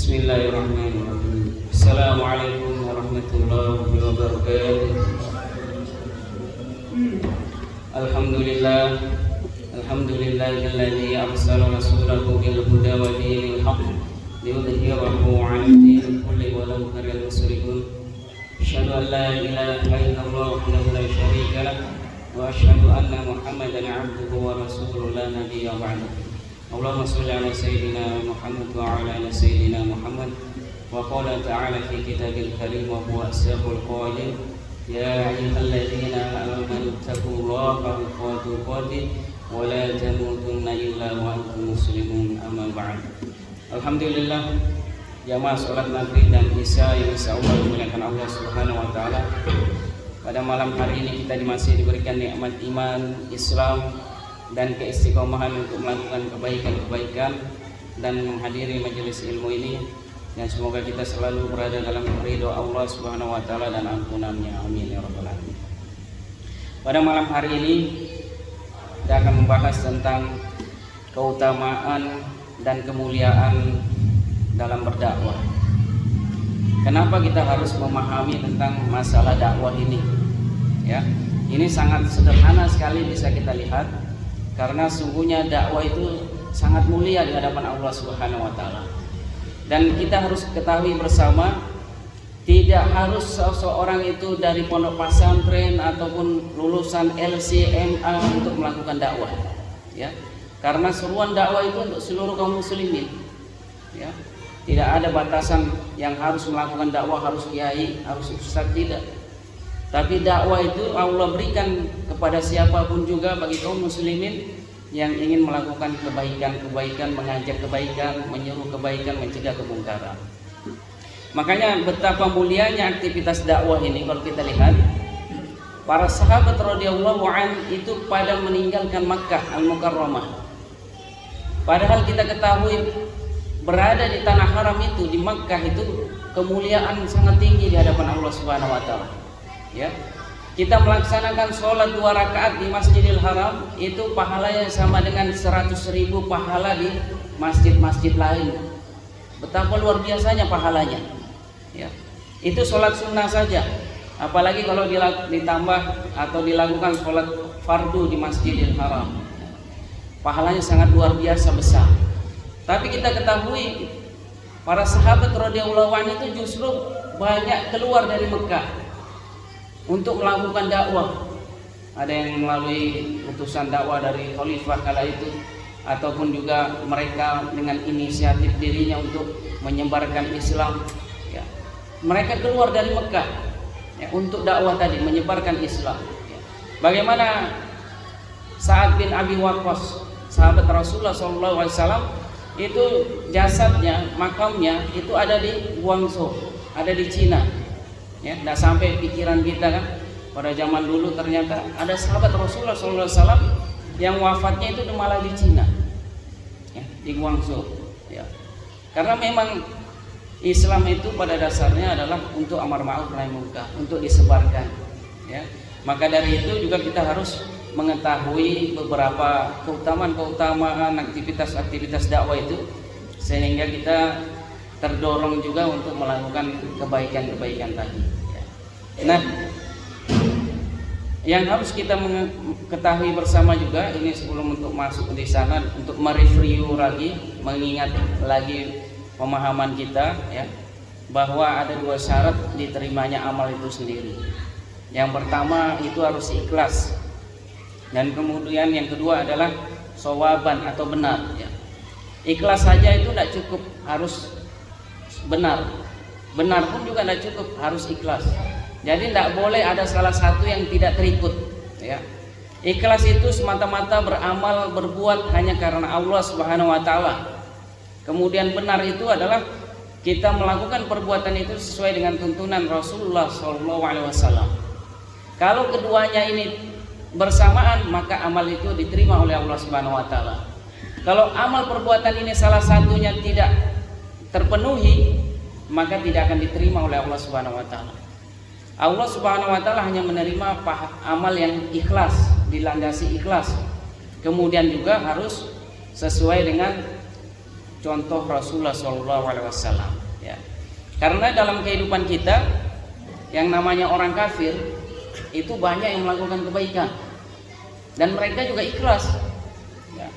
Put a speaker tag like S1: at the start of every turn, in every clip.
S1: Bismillahirrahmanirrahim. Assalamualaikum warahmatullahi wabarakatuh. Alhamdulillahilladzi arsala rasulahu bil huda wa dinil haqq liyudhhirahu 'ala ad-din kulli walau karihal musyrikun. Asyhadu an la ilaha illallah wahdahu la syarika lah wa asyhadu anna Muhammadan 'abduhu wa rasuluhu la nabiyya ba'dahu. Allahumma shalli ala sayyidina Muhammad wa ala ali sayyidina Muhammad. Wa qala ta'ala fi kitabil karim wa huwa asdaqul qailin, ya ayyuhalladzina amanu taqullaha haqqa tuqatih wa la tamutunna illa wa antum muslimun, amma ba'd. Alhamdulillah, jamaah salat maghrib dan isya yang insyaallah dimuliakan Allah Subhanahu wa taala. Pada malam hari ini kita masih diberikan nikmat iman, Islam dan keistiqomahan untuk melakukan kebaikan-kebaikan dan menghadiri majelis ilmu ini, dan semoga kita selalu berada dalam ridho Allah Subhanahu wa taala dan ampunannya, amin ya rabbal alamin. Pada malam hari ini kita akan membahas tentang keutamaan dan kemuliaan dalam berdakwah. Kenapa kita harus memahami tentang masalah dakwah ini? Ya, ini sangat sederhana sekali bisa kita lihat. Karena sungguhnya dakwah itu sangat mulia di hadapan Allah Subhanahu wa taala. Dan kita harus ketahui bersama, tidak harus seseorang itu dari pondok pesantren ataupun lulusan LCMA untuk melakukan dakwah. Ya. Karena seruan dakwah itu untuk seluruh kaum muslimin. Ya. Tidak ada batasan yang harus melakukan dakwah harus kiai, harus ustaz, tidak. Tapi dakwah itu Allah berikan kepada siapapun juga bagi kaum muslimin yang ingin melakukan kebaikan-kebaikan, mengajak kebaikan, menyuruh kebaikan, mencegah kemungkaran. Makanya betapa mulianya aktivitas dakwah ini kalau kita lihat. Para sahabat radhiyallahu anhum itu pada meninggalkan Makkah Al-Mukarramah. Padahal kita ketahui berada di tanah haram itu, di Makkah itu kemuliaan sangat tinggi di hadapan Allah Subhanahu wa taala. Ya, kita melaksanakan sholat 2 rakaat di Masjidil Haram itu pahalanya sama dengan 100.000 pahala di masjid-masjid lain. Betapa luar biasanya pahalanya. Ya, itu sholat sunnah saja. Apalagi kalau ditambah atau dilakukan sholat fardu di Masjidil Haram, pahalanya sangat luar biasa besar. Tapi kita ketahui para sahabat radhiyallahu anhu itu justru banyak keluar dari Mekah untuk melakukan dakwah. Ada yang melalui utusan dakwah dari khalifah kala itu, ataupun juga mereka dengan inisiatif dirinya untuk menyebarkan Islam. Ya. Mereka keluar dari Mekah ya, untuk dakwah tadi, menyebarkan Islam. Ya. Bagaimana Sa'ad bin Abi Waqqas, sahabat Rasulullah SAW, itu jasadnya, makamnya itu ada di Guangzhou, ada di Cina. Ya, tidak sampai pikiran kita kan, pada zaman dulu ternyata ada sahabat Rasulullah SAW yang wafatnya itu malah di Cina, ya, di Guangzhou. Ya. Karena memang Islam itu pada dasarnya adalah untuk amar ma'ruf nahi munkar, untuk disebarkan. Ya. Maka dari itu juga kita harus mengetahui beberapa keutamaan aktivitas dakwah itu, sehingga kita terdorong juga untuk melakukan kebaikan-kebaikan tadi. Nah, yang harus kita ketahui bersama juga ini sebelum untuk masuk di sana, untuk mereview lagi, mengingat lagi pemahaman kita, ya, bahwa ada 2 syarat diterimanya amal itu sendiri. Yang pertama itu harus ikhlas, dan kemudian yang kedua adalah shawaban atau benar. Ya. Ikhlas saja itu tidak cukup, harus benar. Benar pun juga tidak cukup, harus ikhlas. Jadi tidak boleh ada salah satu yang tidak terikut. Ya. Ikhlas itu semata-mata beramal, berbuat hanya karena Allah Subhanahu wa taala. Kemudian benar itu adalah kita melakukan perbuatan itu sesuai dengan tuntunan Rasulullah SAW. Kalau keduanya ini bersamaan, maka amal itu diterima oleh Allah Subhanahu wa taala. Kalau amal perbuatan ini salah satunya tidak terpenuhi, maka tidak akan diterima oleh Allah Subhanahu wa taala. Allah Subhanahu wa taala hanya menerima amal yang ikhlas, dilandasi ikhlas. Kemudian juga harus sesuai dengan
S2: contoh Rasulullah SAW, ya. Karena dalam kehidupan kita yang namanya orang kafir itu banyak yang melakukan kebaikan dan mereka juga ikhlas, ya.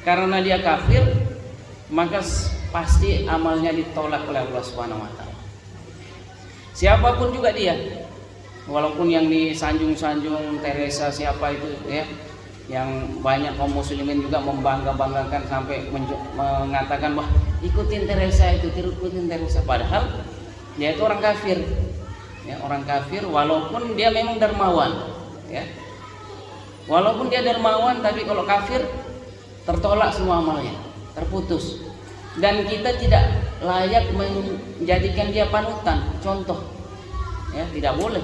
S2: Karena dia kafir maka pasti amalnya ditolak oleh Allah Subhanahu wa taala. Siapapun juga dia, walaupun yang disanjung-sanjung Teresa siapa itu, ya, yang banyak kaum muslimin juga membangga-banggakan sampai mengatakan wah ikutin Teresa itu, ikutin Teresa, padahal dia itu orang kafir, ya, orang kafir walaupun dia memang dermawan, ya, walaupun dia dermawan tapi kalau kafir tertolak semua amalnya, terputus, dan kita tidak layak menjadikan dia panutan, contoh, ya, tidak boleh.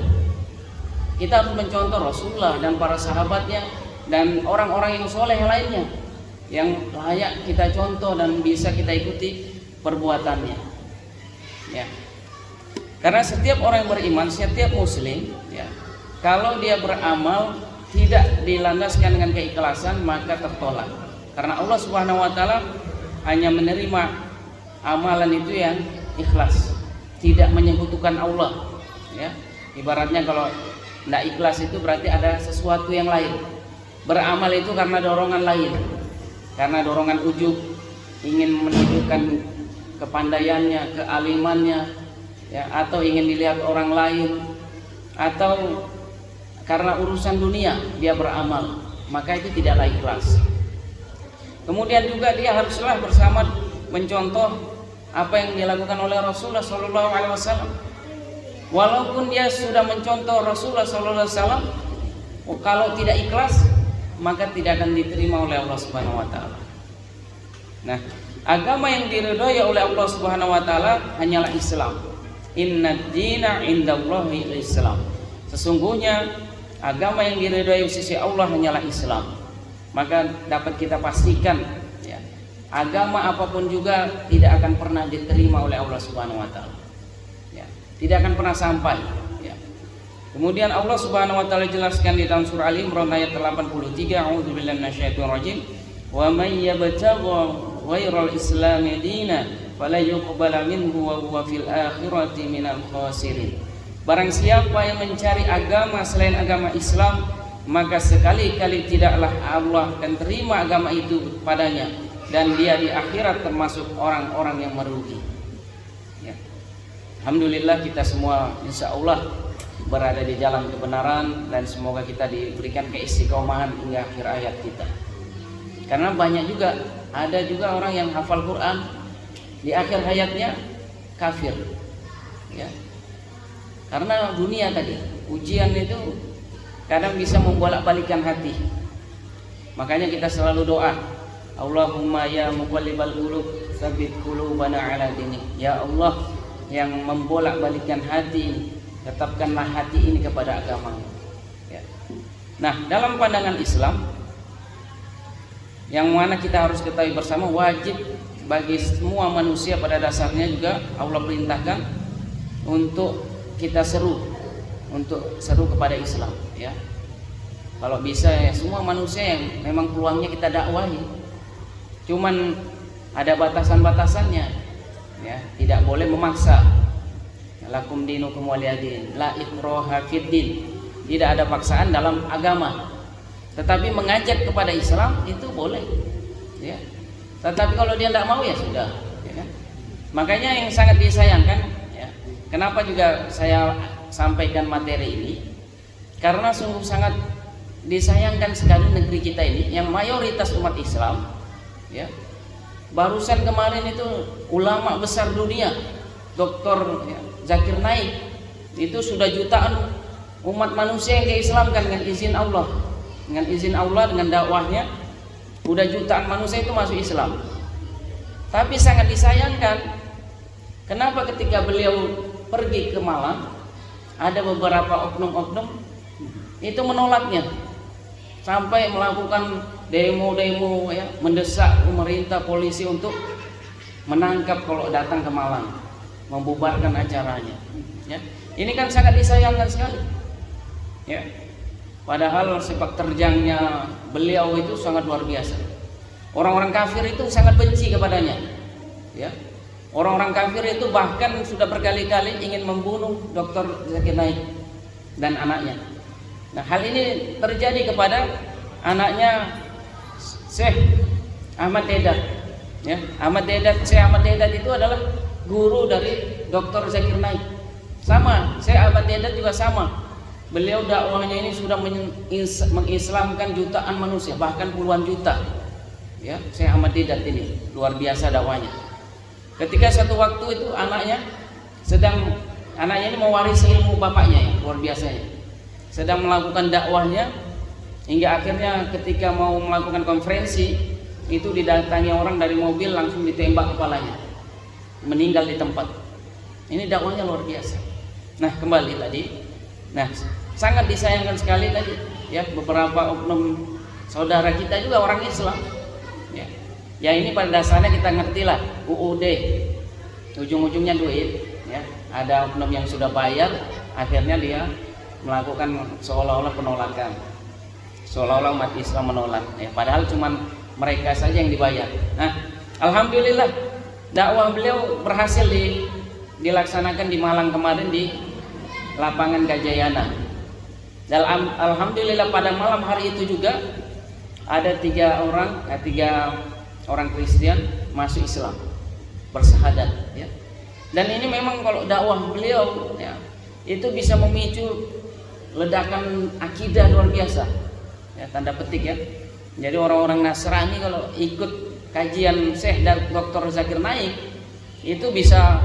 S2: Kita harus mencontoh Rasulullah dan para sahabatnya dan orang-orang yang soleh lainnya yang layak kita contoh dan bisa kita ikuti perbuatannya, ya. Karena setiap orang yang beriman, setiap muslim, ya, kalau dia beramal tidak dilandaskan dengan keikhlasan maka tertolak. Karena Allah Subhanahu wa taala hanya menerima amalan itu yang ikhlas, tidak menyekutukan Allah, ya. Ibaratnya kalau tidak ikhlas itu berarti ada sesuatu yang lain. Beramal itu karena dorongan lain, karena dorongan ujub, ingin menunjukkan kepandaiannya, kealimannya, ya, atau ingin dilihat orang lain, atau karena urusan dunia dia beramal, maka itu tidaklah ikhlas. Kemudian juga dia haruslah bersama mencontoh apa yang dilakukan oleh Rasulullah SAW. Walaupun dia sudah mencontoh Rasulullah SAW, kalau tidak ikhlas maka tidak akan diterima oleh Allah Subhanahu wa taala. Nah, agama yang diridhoi oleh Allah Subhanahu wa taala hanyalah Islam. Innad dina indallahi Islam. Sesungguhnya agama yang diridhoi sisi Allah hanyalah Islam. Maka dapat kita pastikan, ya, agama apapun juga tidak akan pernah diterima oleh Allah Subhanahu wa taala. Ya, tidak akan pernah sampai. Kemudian Allah Subhanahu wa taala jelaskan di dalam surah Al-Imran ayat 83, a'udzubillahi minasyaitonir rajim, wa may yabtaghi ghairal islami dinan fala yuqbala minhu wa huwa fil akhirati minal khasirin. Barang siapa yang mencari agama selain agama Islam, maka sekali-kali tidaklah Allah akan terima agama itu padanya dan dia di akhirat termasuk orang-orang yang merugi, ya. Alhamdulillah kita semua insyaallah berada di jalan kebenaran dan semoga kita diberikan keistiqomahan hingga akhir hayat kita. Karena banyak juga, ada juga orang yang hafal Quran di akhir hayatnya kafir, ya. Karena dunia tadi, ujian itu kadang bisa membolak-balikan hati. Makanya kita selalu doa, Allahumma ya muqallibal qulub tsabbit qulubana ala dinik. Ya Allah yang membolak-balikan hati, tetapkanlah hati ini kepada agama-Mu, ya. Nah, dalam pandangan Islam yang mana kita harus ketahui bersama, wajib bagi semua manusia pada dasarnya juga Allah perintahkan untuk kita seru kepada Islam, ya. Kalau bisa ya semua manusia yang memang peluangnya kita dakwahi. Cuman ada batasan-batasannya, ya. Tidak boleh memaksa. Lakum dinukum waliyadin, la ikraha fiddin. Tidak ada paksaan dalam agama. Tetapi mengajak kepada Islam itu boleh, ya. Tetapi kalau dia tidak mau ya sudah, ya kan? Makanya yang sangat disayangkan, ya. Kenapa juga saya sampaikan materi ini? Karena sungguh sangat disayangkan sekali negeri kita ini yang mayoritas umat Islam, ya. Barusan kemarin itu ulama besar dunia, Dr. Zakir Naik, itu sudah jutaan umat manusia yang diislamkan dengan izin Allah, dengan dakwahnya, udah jutaan manusia itu masuk Islam. Tapi sangat disayangkan, kenapa ketika beliau pergi ke Malang, ada beberapa oknum-oknum itu menolaknya, sampai melakukan demo-demo, ya, mendesak pemerintah, polisi untuk menangkap kalau datang ke Malang, membubarkan acaranya, ya. Ini kan sangat disayangkan sekali, ya. Padahal sepak terjangnya beliau itu sangat luar biasa. Orang-orang kafir itu sangat benci kepadanya, ya. Orang-orang kafir itu bahkan sudah berkali-kali ingin membunuh Dr. Zakir Naik dan anaknya. Nah, hal ini terjadi kepada anaknya Syekh Ahmad Dedat. Ya, Syekh Ahmad Dedat itu adalah guru dari Dr. Zakir Naik. Sama, Syekh Ahmad Dedat juga sama. Beliau dakwahnya ini sudah mengislamkan jutaan manusia, bahkan puluhan juta. Ya, Syekh Ahmad Dedat ini luar biasa dakwahnya. Ketika satu waktu itu anaknya ini mewarisi ilmu bapaknya, ya, luar biasa ya. Sedang melakukan dakwahnya hingga akhirnya ketika mau melakukan konferensi itu didatangi orang dari mobil, langsung ditembak kepalanya, meninggal di tempat. Ini dakwahnya luar biasa. Nah, kembali tadi, nah sangat disayangkan sekali tadi ya, beberapa oknum saudara kita juga orang Islam ya. Ya ini pada dasarnya kita ngertilah UUD ujung-ujungnya duit ya. Ada oknum yang sudah bayar, akhirnya dia melakukan seolah-olah penolakan, seolah-olah umat Islam menolak ya, padahal cuman mereka saja yang dibayar. Nah, alhamdulillah dakwah beliau berhasil dilaksanakan di Malang kemarin di lapangan Gajayana. Dan alhamdulillah pada malam hari itu juga ada tiga orang Kristen masuk Islam, bersyahadat ya. Dan ini memang kalau dakwah beliau ya, itu bisa memicu ledakan akidah luar biasa ya, tanda petik ya. Jadi orang-orang Nasrani kalau ikut kajian Syekh dan Dr. Zakir Naik itu bisa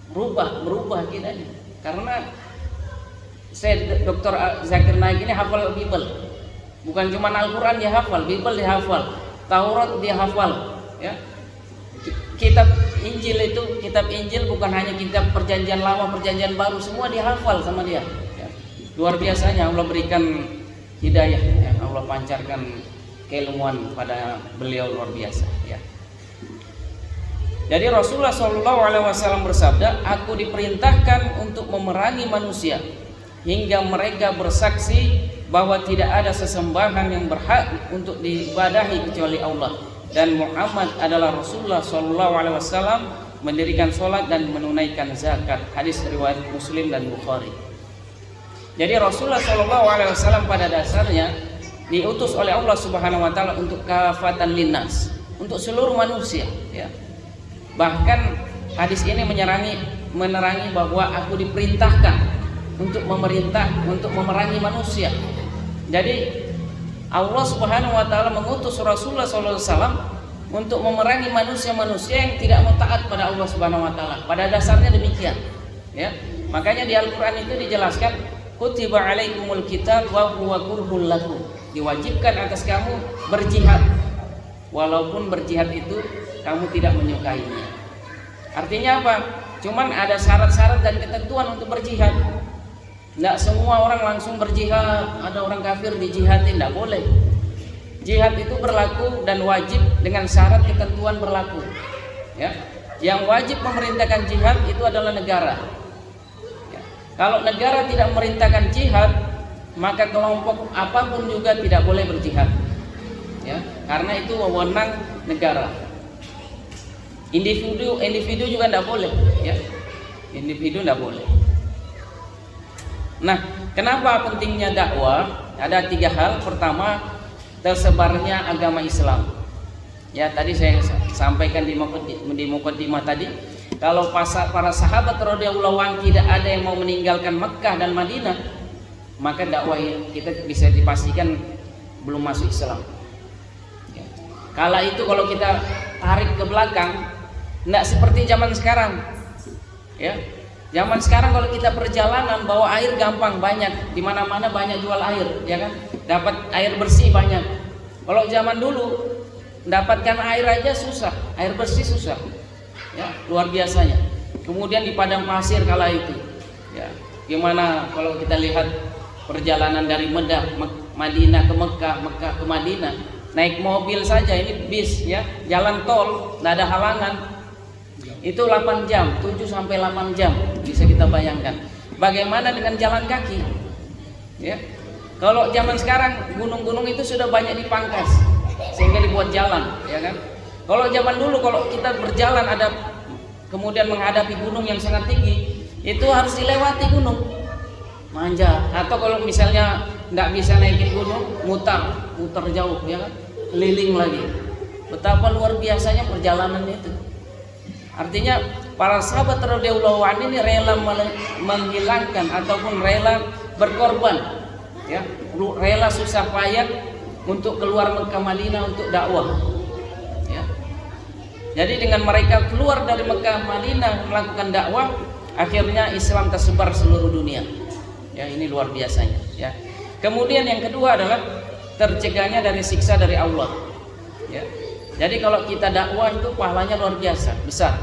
S2: berubah akidahnya, karena Syekh Dr. Zakir Naik ini hafal Bible, bukan cuma Al-Quran dia hafal, Bible dia hafal, Taurat dia hafal ya. Kitab Injil bukan hanya kitab perjanjian lama, perjanjian baru, semua dia hafal sama dia ya. Luar biasanya Allah berikan hidayah ya, Allah pancarkan keilmuan pada beliau luar biasa ya. Jadi Rasulullah SAW bersabda, aku diperintahkan untuk memerangi manusia hingga mereka bersaksi bahwa tidak ada sesembahan yang berhak untuk diibadahi kecuali Allah, dan Muhammad adalah Rasulullah SAW, mendirikan sholat dan menunaikan zakat. Hadis riwayat Muslim dan Bukhari. Jadi Rasulullah SAW pada dasarnya diutus oleh Allah Subhanahu Wa Taala untuk kafatan linnas, untuk seluruh manusia ya. Bahkan hadis ini menerangi bahwa aku diperintahkan untuk memerangi manusia. Jadi Allah Subhanahu Wa Taala mengutus Rasulullah SAW untuk memerangi manusia-manusia yang tidak mau taat pada Allah Subhanahu Wa Taala. Pada dasarnya demikian ya. Makanya di Al-Quran itu dijelaskan, kutiba alaikumul qital wa huwa kurhul lakum, diwajibkan atas kamu berjihad walaupun berjihad itu kamu tidak menyukainya. Artinya apa? Cuman ada syarat-syarat dan ketentuan untuk berjihad. Tidak semua orang langsung berjihad, ada orang kafir dijihadin, tidak boleh. Jihad itu berlaku dan wajib dengan syarat ketentuan berlaku ya. Yang wajib memerintahkan jihad itu adalah negara ya. Kalau negara tidak memerintahkan jihad, maka kelompok apapun juga tidak boleh berjihad ya, karena itu wewenang negara. Individu juga tidak boleh ya, individu tidak boleh. Nah, kenapa pentingnya dakwah? Ada 3 hal. Pertama, tersebarnya agama Islam. Ya, tadi saya sampaikan di muqaddimah tadi, kalau para sahabat radhiyallahu anhum tidak ada yang mau meninggalkan Mekah dan Madinah, maka dakwah kita bisa dipastikan belum masuk Islam. Ya. Kala itu kalau kita tarik ke belakang, tidak seperti zaman sekarang. Ya. Zaman sekarang kalau kita perjalanan bawa air gampang, banyak, di mana-mana banyak jual air, ya kan? Dapat air bersih banyak. Kalau zaman dulu mendapatkan air aja susah, air bersih susah. Ya, luar biasanya. Kemudian di padang pasir kala itu. Ya, gimana kalau kita lihat perjalanan dari Madinah ke Mekah, Mekah ke Madinah, naik mobil saja, ini bis ya, jalan tol, tidak ada halangan. Itu 8 jam, 7 sampai 8 jam, bisa kita bayangkan. Bagaimana dengan jalan kaki? Ya. Kalau zaman sekarang gunung-gunung itu sudah banyak dipangkas sehingga dibuat jalan, ya kan? Kalau zaman dulu kalau kita berjalan ada kemudian menghadapi gunung yang sangat tinggi, itu harus dilewati gunung, manjat. Atau kalau misalnya nggak bisa naikin gunung, muter jauh, ya kan, keliling lagi. Betapa luar biasanya perjalanan itu. Artinya para sahabat radhiyallahu anhu ini rela menghilangkan ataupun rela berkorban, ya, rela susah payah untuk keluar Mekah Madinah untuk dakwah. Ya. Jadi dengan mereka keluar dari Mekah Madinah melakukan dakwah, akhirnya Islam tersebar seluruh dunia. Ya, ini luar biasanya. Ya. Kemudian yang kedua adalah tercegahnya dari siksa dari Allah. Ya. Jadi kalau kita dakwah itu pahalanya luar biasa, besar.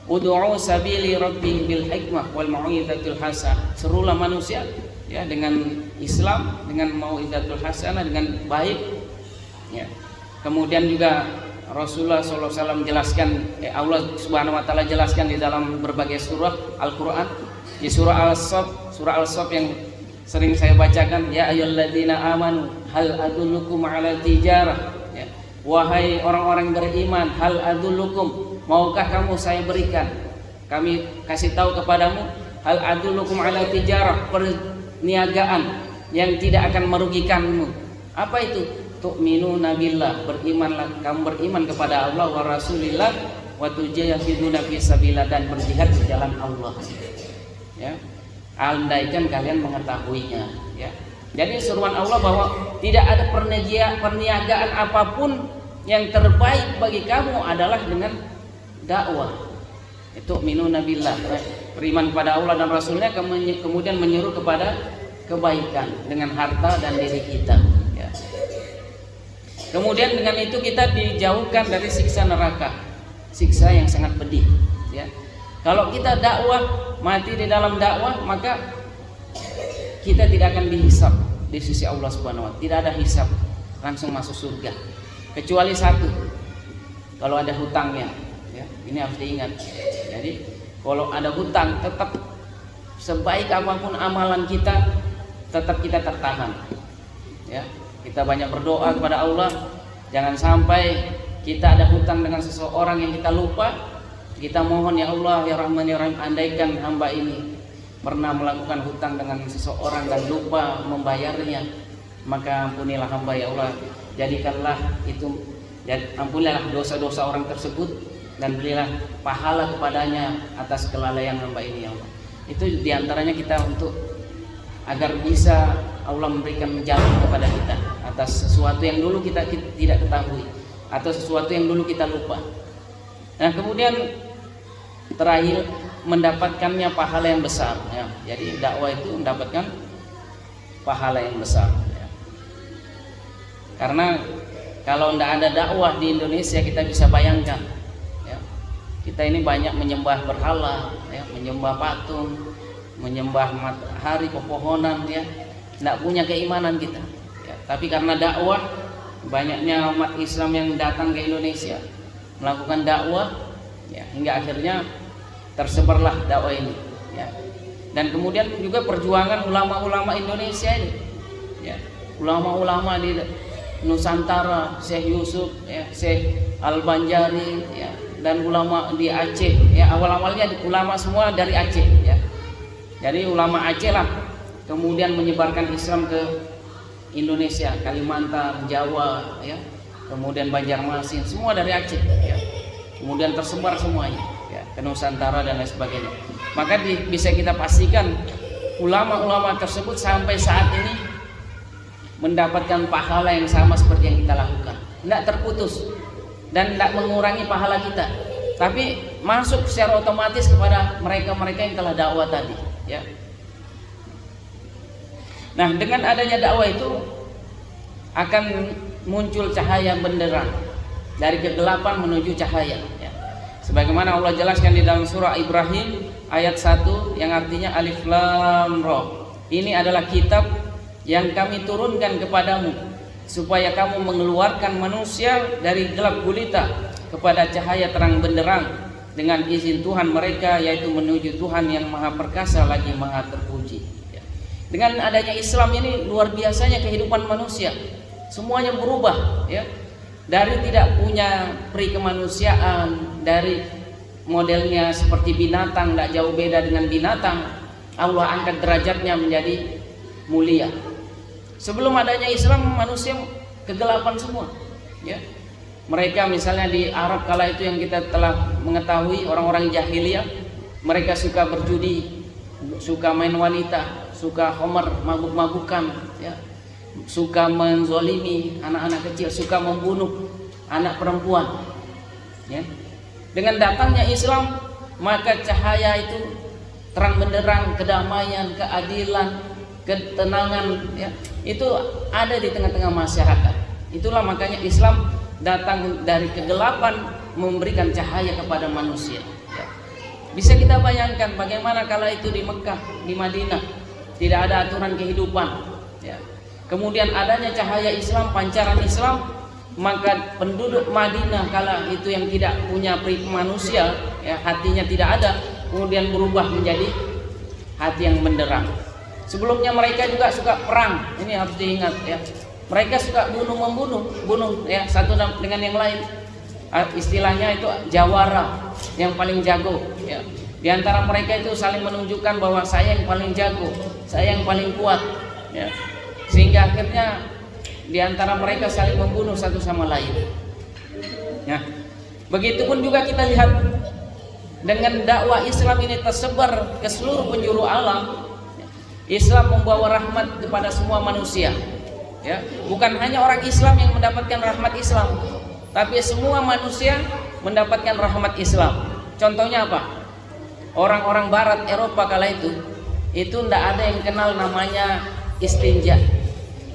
S2: Ud'u sabili rabbi bil hikmah wal mau'izatil hasanah. Serulah manusia, ya, dengan Islam, dengan mau'izatul hasanah, dengan baik. Ya. Kemudian juga Rasulullah SAW jelaskan, Allah Subhanahu Wa Taala jelaskan di dalam berbagai surah Al-Quran. Di surah Al-Saff yang sering saya bacakan, ya ayyuhalladzina amanu hal adullukum ala tijarah. Ya. Wahai orang-orang beriman, hal adullukum, maukah kamu saya berikan, kami kasih tahu kepadamu, hal adullukum ala tijarah, perniagaan yang tidak akan merugikanmu. Apa itu? Tu'minuna billah, berimanlah, kamu beriman kepada Allah wa Rasulillah, wa tujahiduna fi sabilillah, dan berjihad di jalan Allah. Ya. Andaikan kalian mengetahuinya, ya. Jadi seruan Allah bahwa tidak ada perniagaan apapun yang terbaik bagi kamu adalah dengan dakwah. Itu minuna billah, beriman kepada Allah dan Rasulnya, kemudian menyuruh kepada kebaikan dengan harta dan diri kita, ya. Kemudian dengan itu kita dijauhkan dari siksa neraka, siksa yang sangat pedih, ya. Kalau kita dakwah, mati di dalam dakwah, maka kita tidak akan dihisab di sisi Allah Subhanahu wa Ta'ala. Tidak ada hisab, langsung masuk surga. Kecuali satu, kalau ada hutangnya, ya. Ini harus diingat. Jadi kalau ada hutang, tetap sebaik apapun amalan kita, tetap kita tertahan, ya. Kita banyak berdoa kepada Allah, jangan sampai kita ada hutang dengan seseorang yang kita lupa. Kita mohon, ya Allah, ya Rahman ya Rahim, andaikan hamba ini pernah melakukan hutang dengan seseorang dan lupa membayarnya, maka ampunilah hamba, ya Allah, jadikanlah itu, ampunilah dosa-dosa orang tersebut dan berilah pahala kepadanya atas kelalaian hamba ini, ya Allah. Itu diantaranya kita untuk agar bisa Allah memberikan jalan kepada kita atas sesuatu yang dulu kita tidak ketahui atau sesuatu yang dulu kita lupa. Nah, kemudian terakhir mendapatkannya pahala yang besar, ya. Jadi dakwah itu mendapatkan pahala yang besar, ya. Karena kalau tidak ada dakwah di Indonesia, kita bisa bayangkan, ya, kita ini banyak menyembah berhala, ya, menyembah patung, menyembah matahari, pepohonan, ya, tidak punya keimanan kita, ya. Tapi karena dakwah, banyaknya umat Islam yang datang ke Indonesia melakukan dakwah, ya, hingga akhirnya tersebarlah dakwah ini, ya. Dan kemudian juga perjuangan ulama-ulama Indonesia ini, ya, ulama-ulama di Nusantara, Syekh Yusuf, ya, Syekh Al-Banjari, ya, dan ulama di Aceh, ya, awal-awalnya ulama semua dari Aceh, ya. Jadi ulama Aceh lah kemudian menyebarkan Islam ke Indonesia, Kalimantan, Jawa, ya, kemudian Banjarmasin, semua dari Aceh, ya. Kemudian tersebar semuanya, ya, ke Nusantara dan lain sebagainya. Maka bisa kita pastikan ulama-ulama tersebut sampai saat ini mendapatkan pahala yang sama seperti yang kita lakukan, tidak terputus dan tidak mengurangi pahala kita, tapi masuk secara otomatis kepada mereka-mereka yang telah dakwah tadi, ya. Nah, dengan adanya dakwah itu akan muncul cahaya benderang dari kegelapan menuju cahaya, ya. Sebagaimana Allah jelaskan di dalam surah Ibrahim ayat 1 yang artinya Alif Lam Ra. Ini adalah kitab yang kami turunkan kepadamu supaya kamu mengeluarkan manusia dari gelap gulita kepada cahaya terang benderang dengan izin Tuhan mereka, yaitu menuju Tuhan yang maha perkasa lagi maha terpuji, ya. Dengan adanya Islam ini luar biasanya kehidupan manusia semuanya berubah, ya. dari tidak punya peri kemanusiaan, dari modelnya seperti binatang, tidak jauh beda dengan binatang, Allah angkat derajatnya menjadi mulia. Sebelum adanya Islam, manusia kegelapan semua, ya. Mereka misalnya di Arab kala itu yang kita telah mengetahui, orang-orang jahiliyah, mereka suka berjudi, suka main wanita, suka khamar, mabuk-mabukan, ya. Suka menzolimi anak-anak kecil, suka membunuh anak perempuan, ya. Dengan datangnya Islam, maka cahaya itu terang benderang, kedamaian, keadilan, ketenangan, ya, itu ada di tengah-tengah masyarakat. Itulah makanya Islam datang dari kegelapan memberikan cahaya kepada manusia, ya. Bisa kita bayangkan bagaimana kala itu di Mekah, di Madinah tidak ada aturan kehidupan, ya. Kemudian adanya cahaya Islam, pancaran Islam, maka penduduk Madinah kala itu yang tidak punya peri manusia, ya, hatinya tidak ada, kemudian berubah menjadi hati yang menderang. Sebelumnya mereka juga suka perang, ini harus diingat, ya. Mereka suka bunuh, ya, satu dengan yang lain. Istilahnya itu jawara, yang paling jago, ya. Di antara mereka itu saling menunjukkan bahwa saya yang paling jago, saya yang paling kuat, ya. Sehingga akhirnya di antara mereka saling membunuh satu sama lain. Ya. Begitupun juga kita lihat dengan dakwah Islam ini tersebar ke seluruh penjuru alam. Islam membawa rahmat kepada semua manusia. Ya, bukan hanya orang Islam yang mendapatkan rahmat Islam, tapi semua manusia mendapatkan rahmat Islam. Contohnya apa? Orang-orang Barat Eropa kala itu tidak ada yang kenal namanya istinja,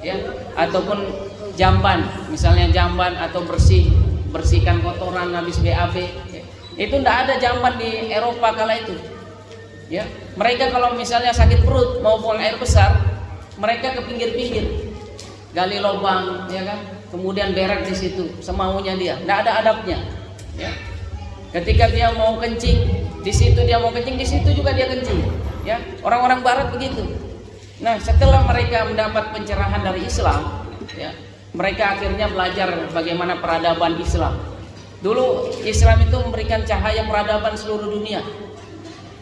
S2: ya, ataupun jamban, misalnya jamban atau bersihkan kotoran habis BAB, ya. Itu tidak ada jamban di Eropa kala itu, ya. Mereka kalau misalnya sakit perut mau buang air besar, mereka ke pinggir-pinggir, gali lubang, ya kan, kemudian berak di situ semaunya dia, tidak ada adabnya, ya. Ketika dia mau kencing di situ, dia mau kencing di situ juga dia kencing, ya. Orang-orang Barat begitu. Nah, setelah mereka mendapat pencerahan dari Islam, ya, mereka akhirnya belajar bagaimana peradaban Islam. Dulu Islam itu memberikan cahaya peradaban seluruh dunia,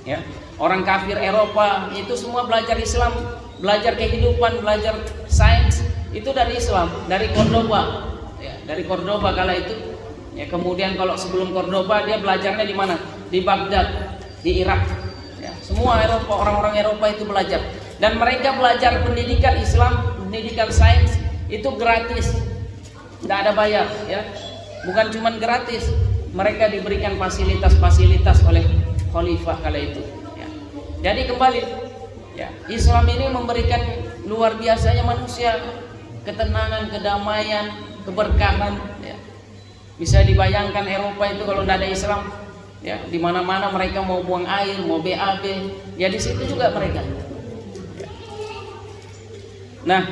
S2: ya. Orang kafir Eropa itu semua belajar Islam, belajar kehidupan, belajar sains itu dari Islam, dari Cordoba, ya, dari Cordoba kala itu, ya. Kemudian kalau sebelum Cordoba dia belajarnya di mana? Di Baghdad, di Irak, ya. Semua Eropa, orang-orang Eropa itu belajar, dan mereka belajar pendidikan Islam, pendidikan sains itu gratis, tidak ada bayar, ya. Bukan cuma gratis, mereka diberikan fasilitas-fasilitas oleh khalifah kala itu, ya. Jadi kembali, ya, Islam ini memberikan luar biasanya manusia ketenangan, kedamaian, keberkahan, ya. Bisa dibayangkan Eropa itu kalau tidak ada Islam, ya, di mana-mana mereka mau buang air, mau BAB, ya di situ juga mereka. Nah,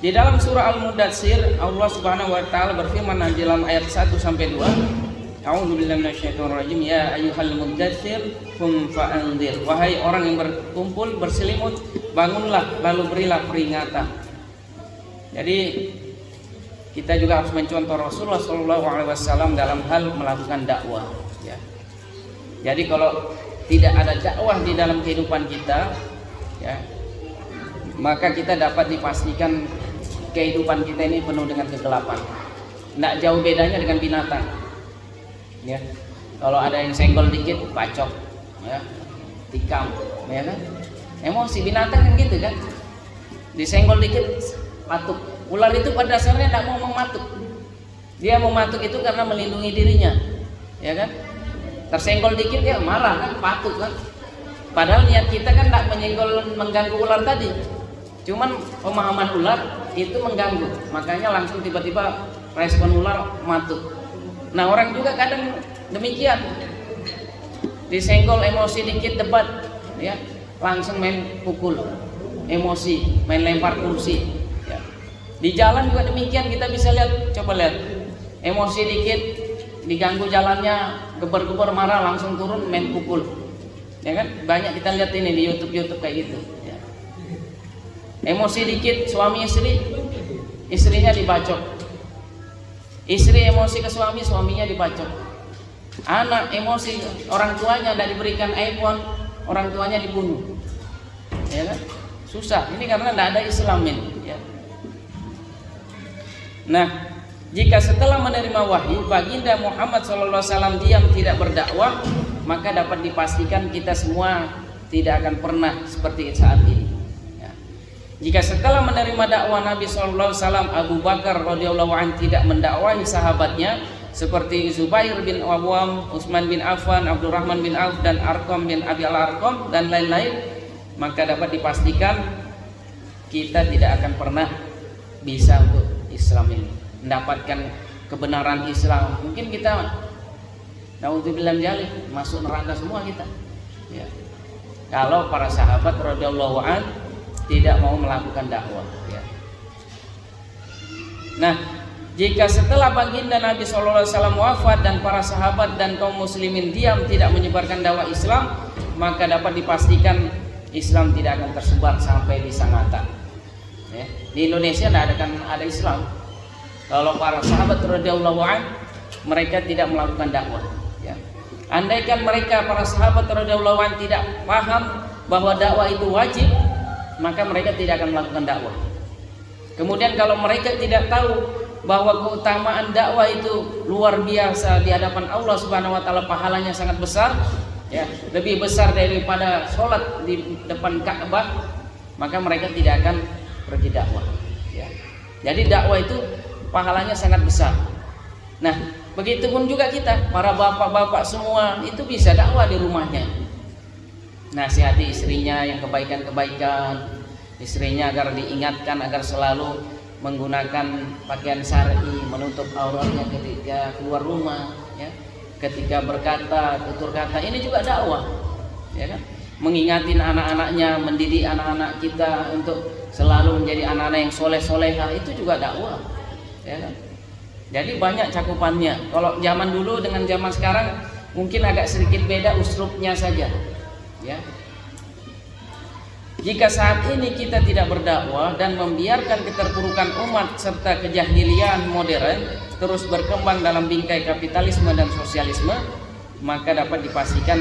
S2: di dalam surah Al-Mudatsir Allah Subhanahu wa taala berfirman di dalam ayat 1 sampai 2, A'udzubillahi minasyaitonirrajim, ya ayyuhal mudatsir qum fa'anzir. Wahai orang yang berkumpul berselimut, bangunlah lalu berilah peringatan. Jadi kita juga harus mencontoh Rasulullah SAW dalam hal melakukan dakwah, ya. Jadi kalau tidak ada dakwah di dalam kehidupan kita, ya, maka kita dapat dipastikan kehidupan kita ini penuh dengan kegelapan. Tidak jauh bedanya dengan binatang, ya. Kalau ada yang senggol dikit, bacok, ya, tikam, ya kan. Emosi binatang kan gitu kan, disenggol dikit matuk. Ular itu pada dasarnya tidak mau mematuk, dia mau matuk itu karena melindungi dirinya, ya kan. Tersenggol dikit ya marah kan, patuk kan. Padahal niat kita kan tidak mengganggu ular tadi, cuman pemahaman ular itu mengganggu, makanya langsung tiba-tiba respon ular matuk. Nah, orang juga kadang demikian, disenggol emosi dikit debat, ya, langsung main pukul, emosi, main lempar kursi, ya. Di jalan juga demikian, kita bisa lihat, coba lihat, emosi dikit diganggu jalannya, geber-geber marah langsung turun main pukul, ya kan. Banyak kita lihat ini di YouTube kayak gitu, ya. Emosi dikit suami istri, istrinya dibacok, Istri emosi ke suami, suaminya dibacok. Anak emosi, orang tuanya tidak diberikan iPhone, orang tuanya dibunuh. Ya kan? Susah. Ini karena tidak ada Islam ini. Ya. Nah, jika setelah menerima wahyu baginda Muhammad SAW diam tidak berdakwah, maka dapat dipastikan kita semua tidak akan pernah seperti saat ini. Ya. Jika setelah menerima dakwah Nabi SAW, Abu Bakar radhiyallahu anhu tidak mendakwahi sahabatnya seperti Zubair bin Awwam, Utsman bin Affan, Abdurrahman bin Auf dan Arqam bin Abi Al-Arqam dan lain-lain, maka dapat dipastikan kita tidak akan pernah bisa untuk Islam ini mendapatkan kebenaran Islam. Mungkin kita naudzubillah jalih masuk neraka semua kita. Ya. Kalau para sahabat radhiyallahu an tidak mau melakukan dakwah. Ya. Nah, jika setelah baginda Nabi SAW wafat dan para sahabat dan kaum muslimin diam tidak menyebarkan dakwah Islam, maka dapat dipastikan Islam tidak akan tersebar sampai di Sangatta. Ya. Di Indonesia tidak akan ada Islam kalau para sahabat radhiyallahu anhu mereka tidak melakukan dakwah. Ya. Andaikan mereka para sahabat radhiyallahu anhu tidak paham bahwa dakwah itu wajib, maka mereka tidak akan melakukan dakwah. Kemudian kalau mereka tidak tahu bahwa keutamaan dakwah itu luar biasa di hadapan Allah Subhanahu wa taala, pahalanya sangat besar, ya, lebih besar daripada sholat di depan Ka'bah, maka mereka tidak akan pergi dakwah. Ya. Jadi dakwah itu pahalanya sangat besar. Nah, begitupun juga kita, para bapak-bapak semua itu bisa dakwah di rumahnya. Nasihati istrinya yang kebaikan-kebaikan, istrinya agar diingatkan agar selalu menggunakan pakaian syar'i, menutup auratnya ketika keluar rumah, ya. Ketika berkata, tutur kata, ini juga dakwah, ya kan? Mengingatin anak-anaknya, mendidik anak-anak kita untuk selalu menjadi anak-anak yang soleh-solehah, itu juga dakwah. Ya kan? Jadi banyak cakupannya. Kalau zaman dulu dengan zaman sekarang mungkin agak sedikit beda uslubnya saja. Ya. Jika saat ini kita tidak berdakwah dan membiarkan keterpurukan umat serta kejahilian modern terus berkembang dalam bingkai kapitalisme dan sosialisme, maka dapat dipastikan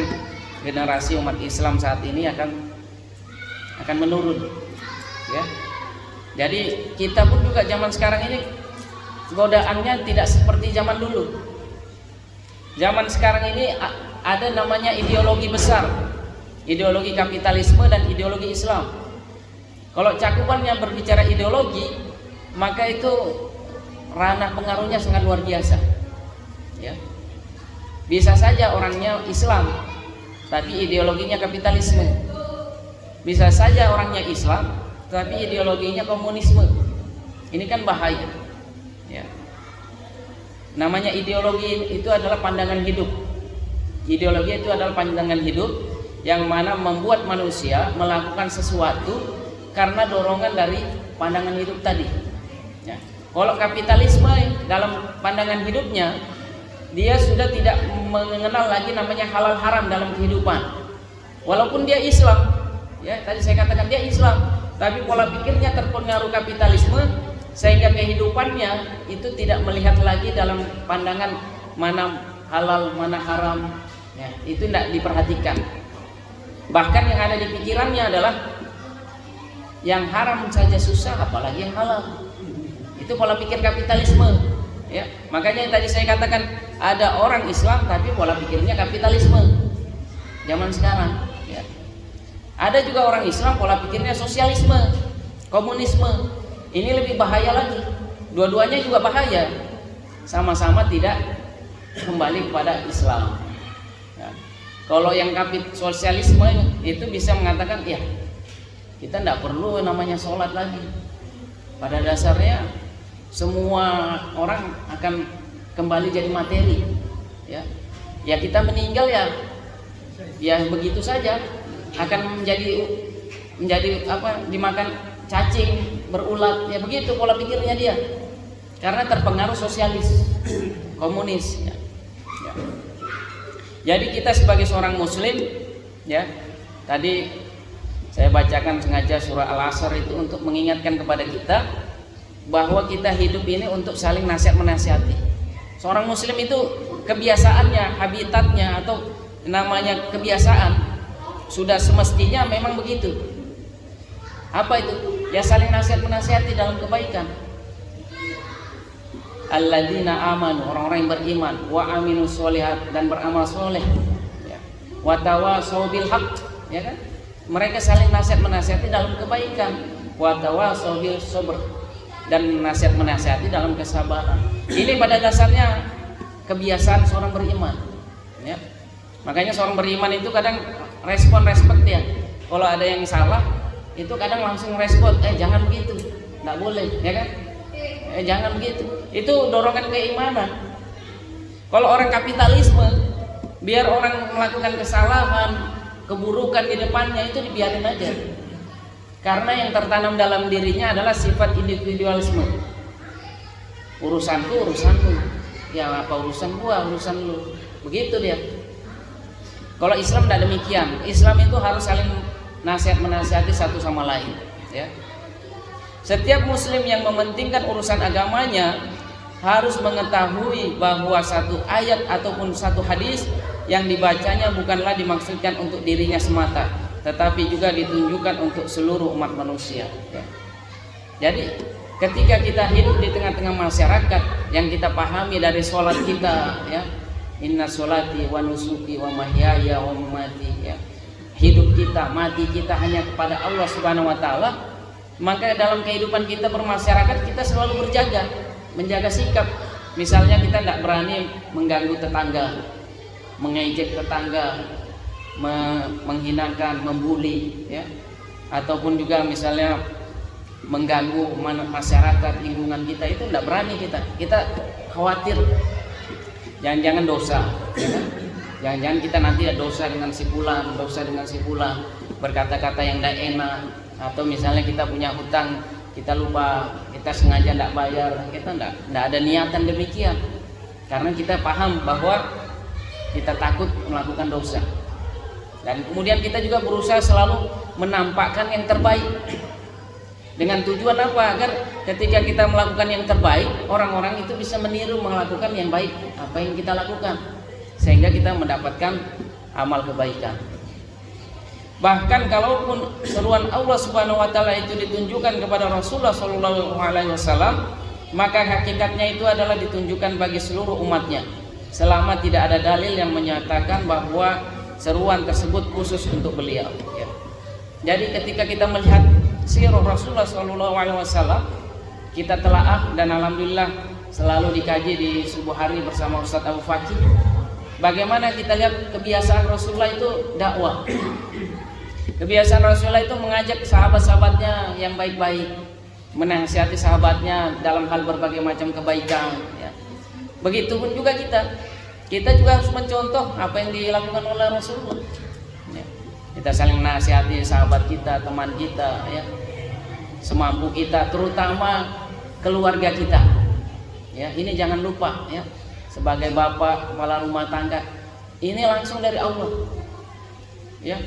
S2: generasi umat Islam saat ini akan menurun. Ya. Jadi kita pun juga zaman sekarang ini godaannya tidak seperti zaman dulu. Zaman sekarang ini ada namanya ideologi besar, ideologi kapitalisme dan ideologi Islam. Kalau cakupannya berbicara ideologi, maka itu ranah pengaruhnya sangat luar biasa. Ya. Bisa saja orangnya Islam, tapi ideologinya kapitalisme. Bisa saja orangnya Islam, tapi ideologinya komunisme. Ini kan bahaya. Ya. Namanya ideologi itu adalah pandangan hidup. Ideologi itu adalah pandangan hidup yang mana membuat manusia melakukan sesuatu karena dorongan dari pandangan hidup tadi. Ya. Kalau kapitalisme dalam pandangan hidupnya, dia sudah tidak mengenal lagi namanya halal haram dalam kehidupan. Walaupun dia Islam, ya tadi saya katakan dia Islam, tapi pola pikirnya terpengaruh kapitalisme sehingga kehidupannya itu tidak melihat lagi dalam pandangan mana halal mana haram, ya, itu tidak diperhatikan. Bahkan yang ada di pikirannya adalah yang haram saja susah, apalagi yang halal. Itu pola pikir kapitalisme, ya. Makanya yang tadi saya katakan ada orang Islam tapi pola pikirnya kapitalisme zaman sekarang, ya. Ada juga orang Islam pola pikirnya sosialisme, komunisme. Ini lebih bahaya lagi. Dua-duanya juga bahaya. Sama-sama tidak kembali kepada Islam. Ya. Kalau yang sosialisme itu bisa mengatakan, ya kita tidak perlu namanya sholat lagi. Pada dasarnya semua orang akan kembali jadi materi. Ya, ya kita meninggal ya begitu saja. Akan menjadi apa? Dimakan cacing, berulat, ya begitu pola pikirnya dia. Karena terpengaruh sosialis, komunis. Ya. Ya. Jadi kita sebagai seorang Muslim, ya tadi saya bacakan sengaja surah Al-Asr itu untuk mengingatkan kepada kita bahwa kita hidup ini untuk saling nasihat menasihati. Seorang muslim itu kebiasaannya, habitatnya atau namanya kebiasaan sudah semestinya memang begitu. Apa itu? Ya saling nasihat menasihati dalam kebaikan. Alladzina amanu, orang-orang yang beriman, wa aminus sholihat, dan beramal soleh, ya. Wa tawasau bil haqq, ya kan? Mereka saling nasihat menasihati dalam kebaikan. Wa tawasau bil sabr, dan nasihat menasihati dalam kesabaran. Ini pada dasarnya kebiasaan seorang beriman, ya. Makanya seorang beriman itu kadang respect ya. Kalau ada yang salah itu kadang langsung respon, jangan begitu, nggak boleh, ya kan? Jangan begitu. Itu dorongan keimanan. Kalau orang kapitalisme, biar orang melakukan kesalahan, keburukan di depannya itu dibiarin aja. Karena yang tertanam dalam dirinya adalah sifat individualisme. Urusanku, urusanmu. Ya apa urusan gua, urusan lu. Begitu dia. Kalau Islam tidak demikian. Islam itu harus saling nasihat menasihati satu sama lain, ya. Setiap muslim yang mementingkan urusan agamanya harus mengetahui bahwa satu ayat ataupun satu hadis yang dibacanya bukanlah dimaksudkan untuk dirinya semata, tetapi juga ditunjukkan untuk seluruh umat manusia, ya. Jadi ketika kita hidup di tengah-tengah masyarakat yang kita pahami dari sholat kita, ya, inna sholati wa nusuki wa mahyaya wa mamati, ya, hidup kita, mati kita hanya kepada Allah Subhanahu wa taala, maka dalam kehidupan kita bermasyarakat kita selalu menjaga sikap. Misalnya kita tidak berani mengganggu tetangga, mengejek tetangga, menghinakan, membuli, ya, ataupun juga misalnya mengganggu masyarakat lingkungan kita, itu tidak berani kita khawatir jangan-jangan dosa, ya kan? Jangan-jangan kita nanti ada dosa dengan si fulan, berkata-kata yang tidak enak, atau misalnya kita punya hutang, kita lupa, kita sengaja tidak bayar, kita tidak ada niatan demikian, karena kita paham bahwa kita takut melakukan dosa. Dan kemudian kita juga berusaha selalu menampakkan yang terbaik. Dengan tujuan apa? Agar ketika kita melakukan yang terbaik, orang-orang itu bisa meniru melakukan yang baik apa yang kita lakukan, sehingga kita mendapatkan amal kebaikan. Bahkan kalaupun seruan Allah Subhanahu wa taala itu ditunjukkan kepada Rasulullah sallallahu alaihi wasallam, maka hakikatnya itu adalah ditunjukkan bagi seluruh umatnya, selama tidak ada dalil yang menyatakan bahwa seruan tersebut khusus untuk beliau, ya. Jadi ketika kita melihat sirah Rasulullah sallallahu alaihi wasallam, kita telaah dan alhamdulillah selalu dikaji di subuh hari bersama Ustadz Abu Fakih. Bagaimana kita lihat kebiasaan Rasulullah itu dakwah. Kebiasaan Rasulullah itu mengajak sahabat-sahabatnya yang baik-baik, menasihati sahabatnya dalam hal berbagai macam kebaikan, ya. Begitupun juga kita juga harus mencontoh apa yang dilakukan oleh Rasulullah, ya. Kita saling menasihati sahabat kita, teman kita, ya, semampu kita, terutama keluarga kita, ya. Ini jangan lupa, ya, sebagai bapak, kepala rumah tangga, ini langsung dari Allah, ya.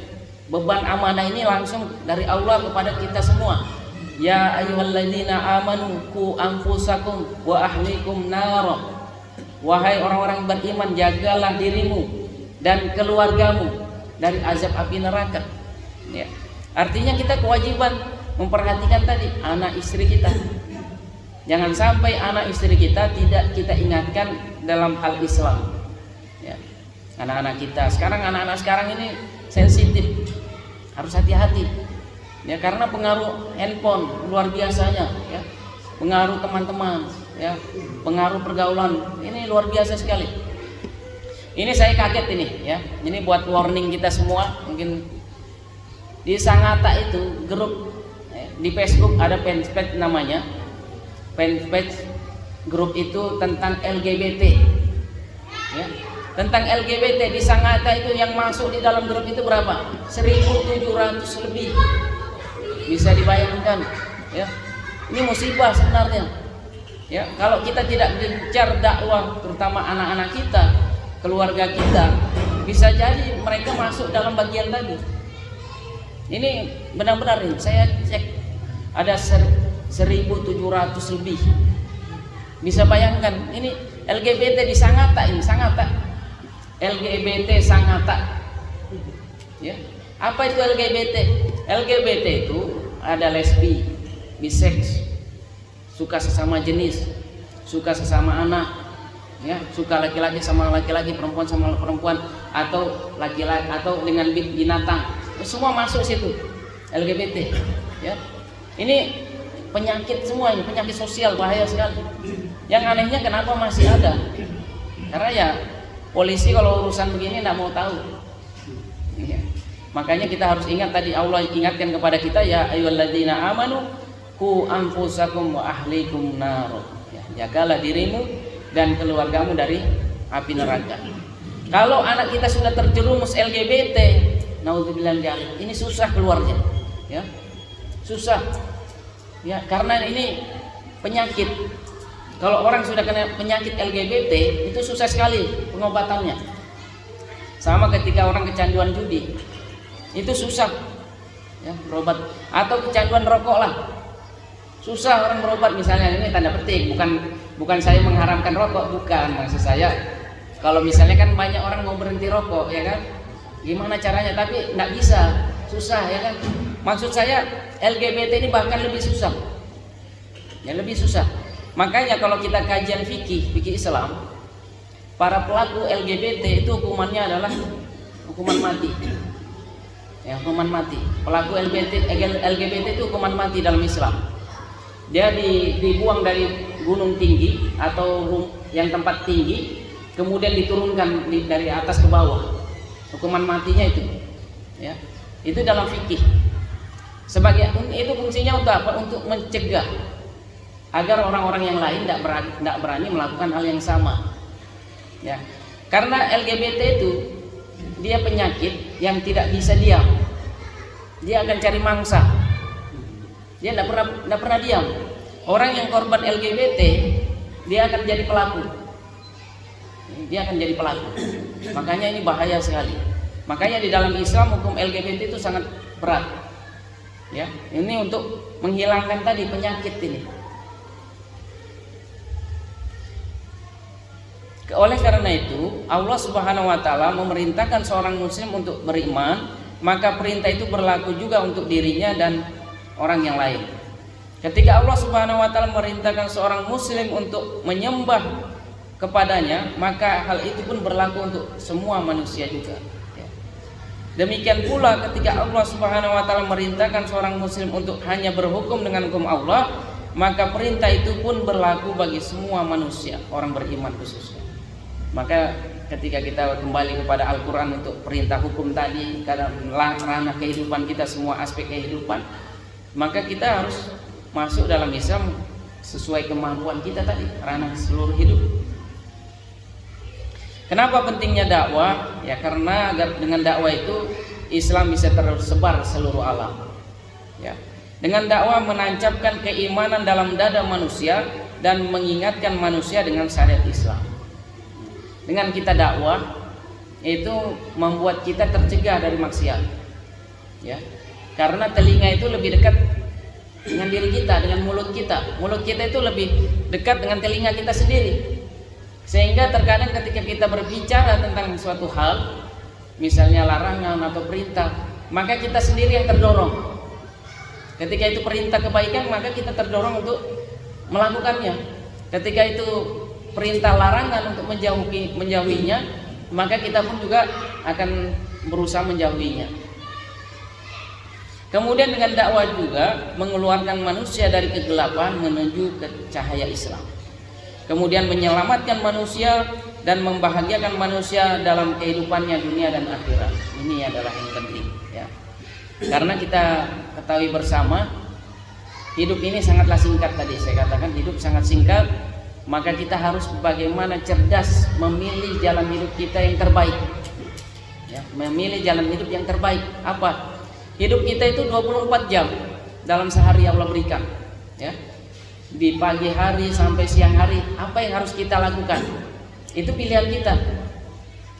S2: Beban amanah ini langsung dari Allah kepada kita semua. Ya ayyuhalladzina amanu qu anfusakum wa ahlikum nar. Wahai orang-orang beriman, jagalah dirimu dan keluargamu dari azab api neraka, ya. Artinya kita kewajiban memperhatikan tadi anak istri kita. Jangan sampai anak istri kita tidak kita ingatkan dalam hal Islam, ya. Anak-anak kita anak-anak sekarang ini sensitif, harus hati-hati, ya, karena pengaruh handphone luar biasanya, ya, pengaruh teman-teman, ya, pengaruh pergaulan ini luar biasa sekali. Ini saya kaget ini, ya, ini buat warning kita semua. Mungkin di Sangatta itu grup, di Facebook ada fanpage namanya, fanpage grup itu tentang LGBT, ya. Tentang LGBT di Sangatta itu yang masuk di dalam grup itu berapa? 1.700 lebih. Bisa dibayangkan, ya. Ini musibah sebenarnya, ya. Kalau kita tidak gencar dakwah, terutama anak-anak kita, keluarga kita, bisa jadi mereka masuk dalam bagian tadi. Ini benar-benar ini saya cek ada 1.700 lebih. Bisa bayangkan, ini LGBT disangata ini, sangata. LGBT sangata. Ya. Apa itu LGBT? LGBT itu ada lesbi, biseks, suka sesama jenis, suka sesama anak, ya, suka laki-laki sama laki-laki, perempuan sama perempuan, atau laki-laki atau dengan binatang. Semua masuk situ. LGBT, ya. Ini penyakit semua, ini penyakit sosial, bahaya sekali. Yang anehnya kenapa masih ada? Karena ya polisi kalau urusan begini tidak mau tahu. Ya. Makanya kita harus ingat tadi Allah ingatkan kepada kita, ya ayyuhalladzina amanu qu anfusakum wa ahlikum nar. Ya, jagalah dirimu dan keluargamu dari api neraka. Kalau anak kita sudah terjerumus LGBT, naudzubillah, ini susah keluarnya. Ya. Susah. Ya, karena ini penyakit. Kalau orang sudah kena penyakit LGBT itu susah sekali pengobatannya. Sama ketika orang kecanduan judi, itu susah, ya, berobat. Atau kecanduan rokok lah, susah orang berobat. Misalnya ini tanda petik, bukan saya mengharamkan rokok, bukan, maksud saya kalau misalnya kan banyak orang mau berhenti rokok, ya kan, gimana caranya, tapi nggak bisa, susah, ya kan. Maksud saya LGBT ini bahkan lebih susah, ya, lebih susah. Makanya kalau kita kajian fikih Islam, para pelaku LGBT itu hukumannya adalah hukuman mati. Ya, hukuman mati. Pelaku LGBT itu hukuman mati dalam Islam. Dia dibuang dari gunung tinggi atau yang tempat tinggi, kemudian diturunkan dari atas ke bawah. Hukuman matinya itu, ya, itu dalam fikih. Sebagai itu fungsinya untuk apa? Untuk mencegah agar orang-orang yang lain tidak berani melakukan hal yang sama. Ya, karena LGBT itu dia penyakit yang tidak bisa diam. Dia akan cari mangsa. Dia tidak pernah diam. Orang yang korban LGBT, dia akan jadi pelaku. Dia akan jadi pelaku. Makanya ini bahaya sekali. Makanya di dalam Islam hukum LGBT itu sangat berat. Ya, ini untuk menghilangkan tadi penyakit ini. Oleh karena itu, Allah Subhanahu wa taala memerintahkan seorang muslim untuk beriman, maka perintah itu berlaku juga untuk dirinya dan orang yang lain. Ketika Allah Subhanahu wa taala memerintahkan seorang muslim untuk menyembah kepadanya, maka hal itu pun berlaku untuk semua manusia juga. Demikian pula ketika Allah Subhanahu wa taala memerintahkan seorang muslim untuk hanya berhukum dengan hukum Allah, maka perintah itu pun berlaku bagi semua manusia, orang beriman khususnya. Maka ketika kita kembali kepada Al-Quran untuk perintah hukum tadi, dalam ranah kehidupan kita, semua aspek kehidupan, maka kita harus masuk dalam Islam sesuai kemampuan kita tadi, ranah seluruh hidup. Kenapa pentingnya dakwah? Ya karena agar dengan dakwah itu Islam bisa tersebar seluruh alam. Ya. Dengan dakwah menancapkan keimanan dalam dada manusia dan mengingatkan manusia dengan syariat Islam. Dengan kita dakwah itu membuat kita tercegah dari maksiat. Ya. Karena telinga itu lebih dekat dengan diri kita, dengan mulut kita. Mulut kita itu lebih dekat dengan telinga kita sendiri. Sehingga terkadang ketika kita berbicara tentang suatu hal, misalnya larangan atau perintah, maka kita sendiri yang terdorong. Ketika itu perintah kebaikan, maka kita terdorong untuk melakukannya. Ketika itu perintah larangan untuk menjauhinya, maka kita pun juga akan berusaha menjauhinya. Kemudian dengan dakwah juga mengeluarkan manusia dari kegelapan menuju ke cahaya Islam. Kemudian menyelamatkan manusia dan membahagiakan manusia dalam kehidupannya dunia dan akhirat. Ini adalah yang penting, ya. Karena kita ketahui bersama, hidup ini sangatlah singkat tadi saya katakan, hidup sangat singkat. Maka kita harus bagaimana cerdas memilih jalan hidup kita yang terbaik. Ya, memilih jalan hidup yang terbaik. Apa? Hidup kita itu 24 jam dalam sehari Allah berikan. Ya. Di pagi hari sampai siang hari, apa yang harus kita lakukan? Itu pilihan kita.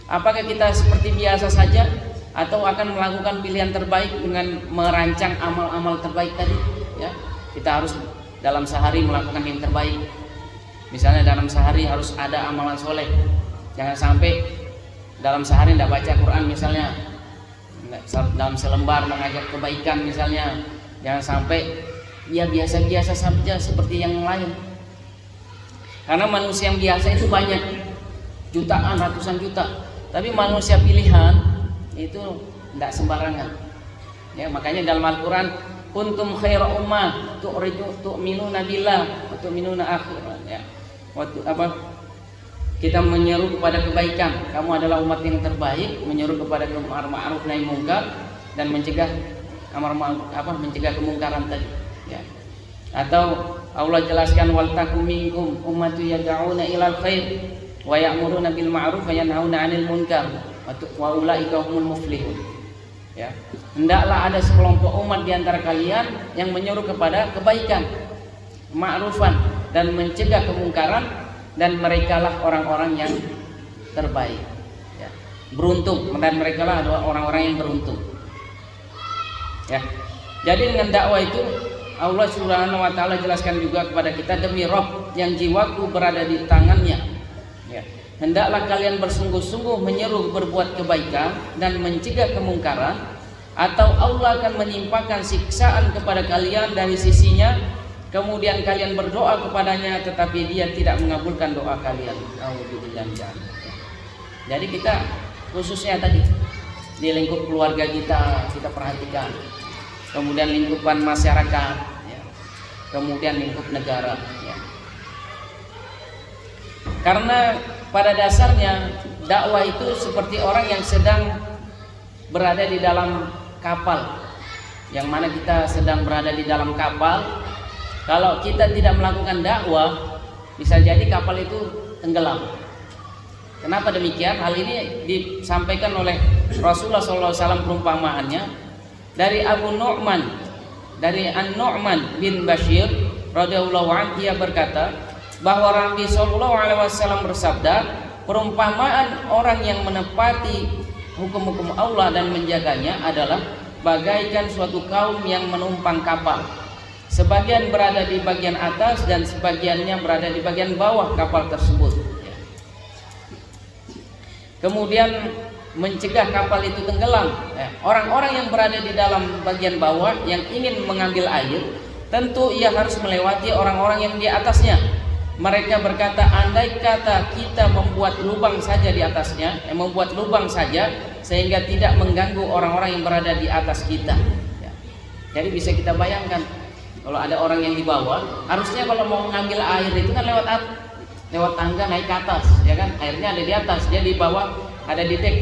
S2: Apakah kita seperti biasa saja atau akan melakukan pilihan terbaik dengan merancang amal-amal terbaik tadi? Ya. Kita harus dalam sehari melakukan yang terbaik. Misalnya dalam sehari harus ada amalan soleh. Jangan sampai dalam sehari tidak baca Quran misalnya, dalam selembar mengajak kebaikan misalnya. Jangan sampai dia biasa-biasa saja seperti yang lain. Karena manusia yang biasa itu banyak, jutaan, ratusan juta. Tapi manusia pilihan itu tidak sembarangan. Ya, makanya dalam Al-Quran, kuntum khaira ummah tu'minuna billah wa tu'minuna akhirat. Ya. Waktu apa? Kita menyeru kepada kebaikan. Kamu adalah umat yang terbaik, menyeru kepada amar ma'ruf nahi munkar dan mencegah mencegah kemungkaran tadi. Ya. Atau Allah jelaskan wal takum minkum ummatu yad'una ilal khair wa ya'muruna bil ma'ruf wa yanhauna 'anil munkar wa ulaika humul muflihun. Ya. Hendaklah ada sekelompok umat di antara kalian yang menyeru kepada kebaikan, ma'rufan dan mencegah kemungkaran, dan merekalah orang-orang yang terbaik. Ya. Beruntung, dan merekalah adalah orang-orang yang beruntung. Ya. Jadi dengan dakwah itu Allah Subhanahu wa taala jelaskan juga kepada kita, demi Rabb yang jiwaku berada di tangannya. Ya. Hendaklah kalian bersungguh-sungguh menyeru berbuat kebaikan dan mencegah kemungkaran, atau Allah akan menimpakan siksaan kepada kalian dari sisinya, kemudian kalian berdoa kepadanya tetapi dia tidak mengabulkan doa kalian. Jadi kita khususnya tadi di lingkup keluarga kita perhatikan, kemudian lingkupan masyarakat, ya. Kemudian lingkup negara, ya. Karena pada dasarnya dakwah itu seperti orang yang sedang berada di dalam kapal, yang mana kita sedang berada di dalam kapal. Kalau kita tidak melakukan dakwah, bisa jadi kapal itu tenggelam. Kenapa demikian? Hal ini disampaikan oleh Rasulullah SAW perumpamaannya dari Abu Nu'man, dari An-Nu'man bin Bashir radhiyallahu anhu. Ia berkata bahwa Nabi SAW bersabda, perumpamaan orang yang menepati hukum-hukum Allah dan menjaganya adalah bagaikan suatu kaum yang menumpang kapal. Sebagian berada di bagian atas dan sebagiannya berada di bagian bawah kapal tersebut. Kemudian mencegah kapal itu tenggelam. Orang-orang yang berada di dalam bagian bawah yang ingin mengambil air, tentu ia harus melewati orang-orang yang di atasnya. Mereka berkata, andai kata kita membuat lubang saja di atasnya, membuat lubang saja sehingga tidak mengganggu orang-orang yang berada di atas kita. Jadi bisa kita bayangkan, kalau ada orang yang di bawah, harusnya kalau mau mengambil air itu kan lewat tangga naik ke atas, ya kan? Airnya ada di atas, dia di bawah ada di dek.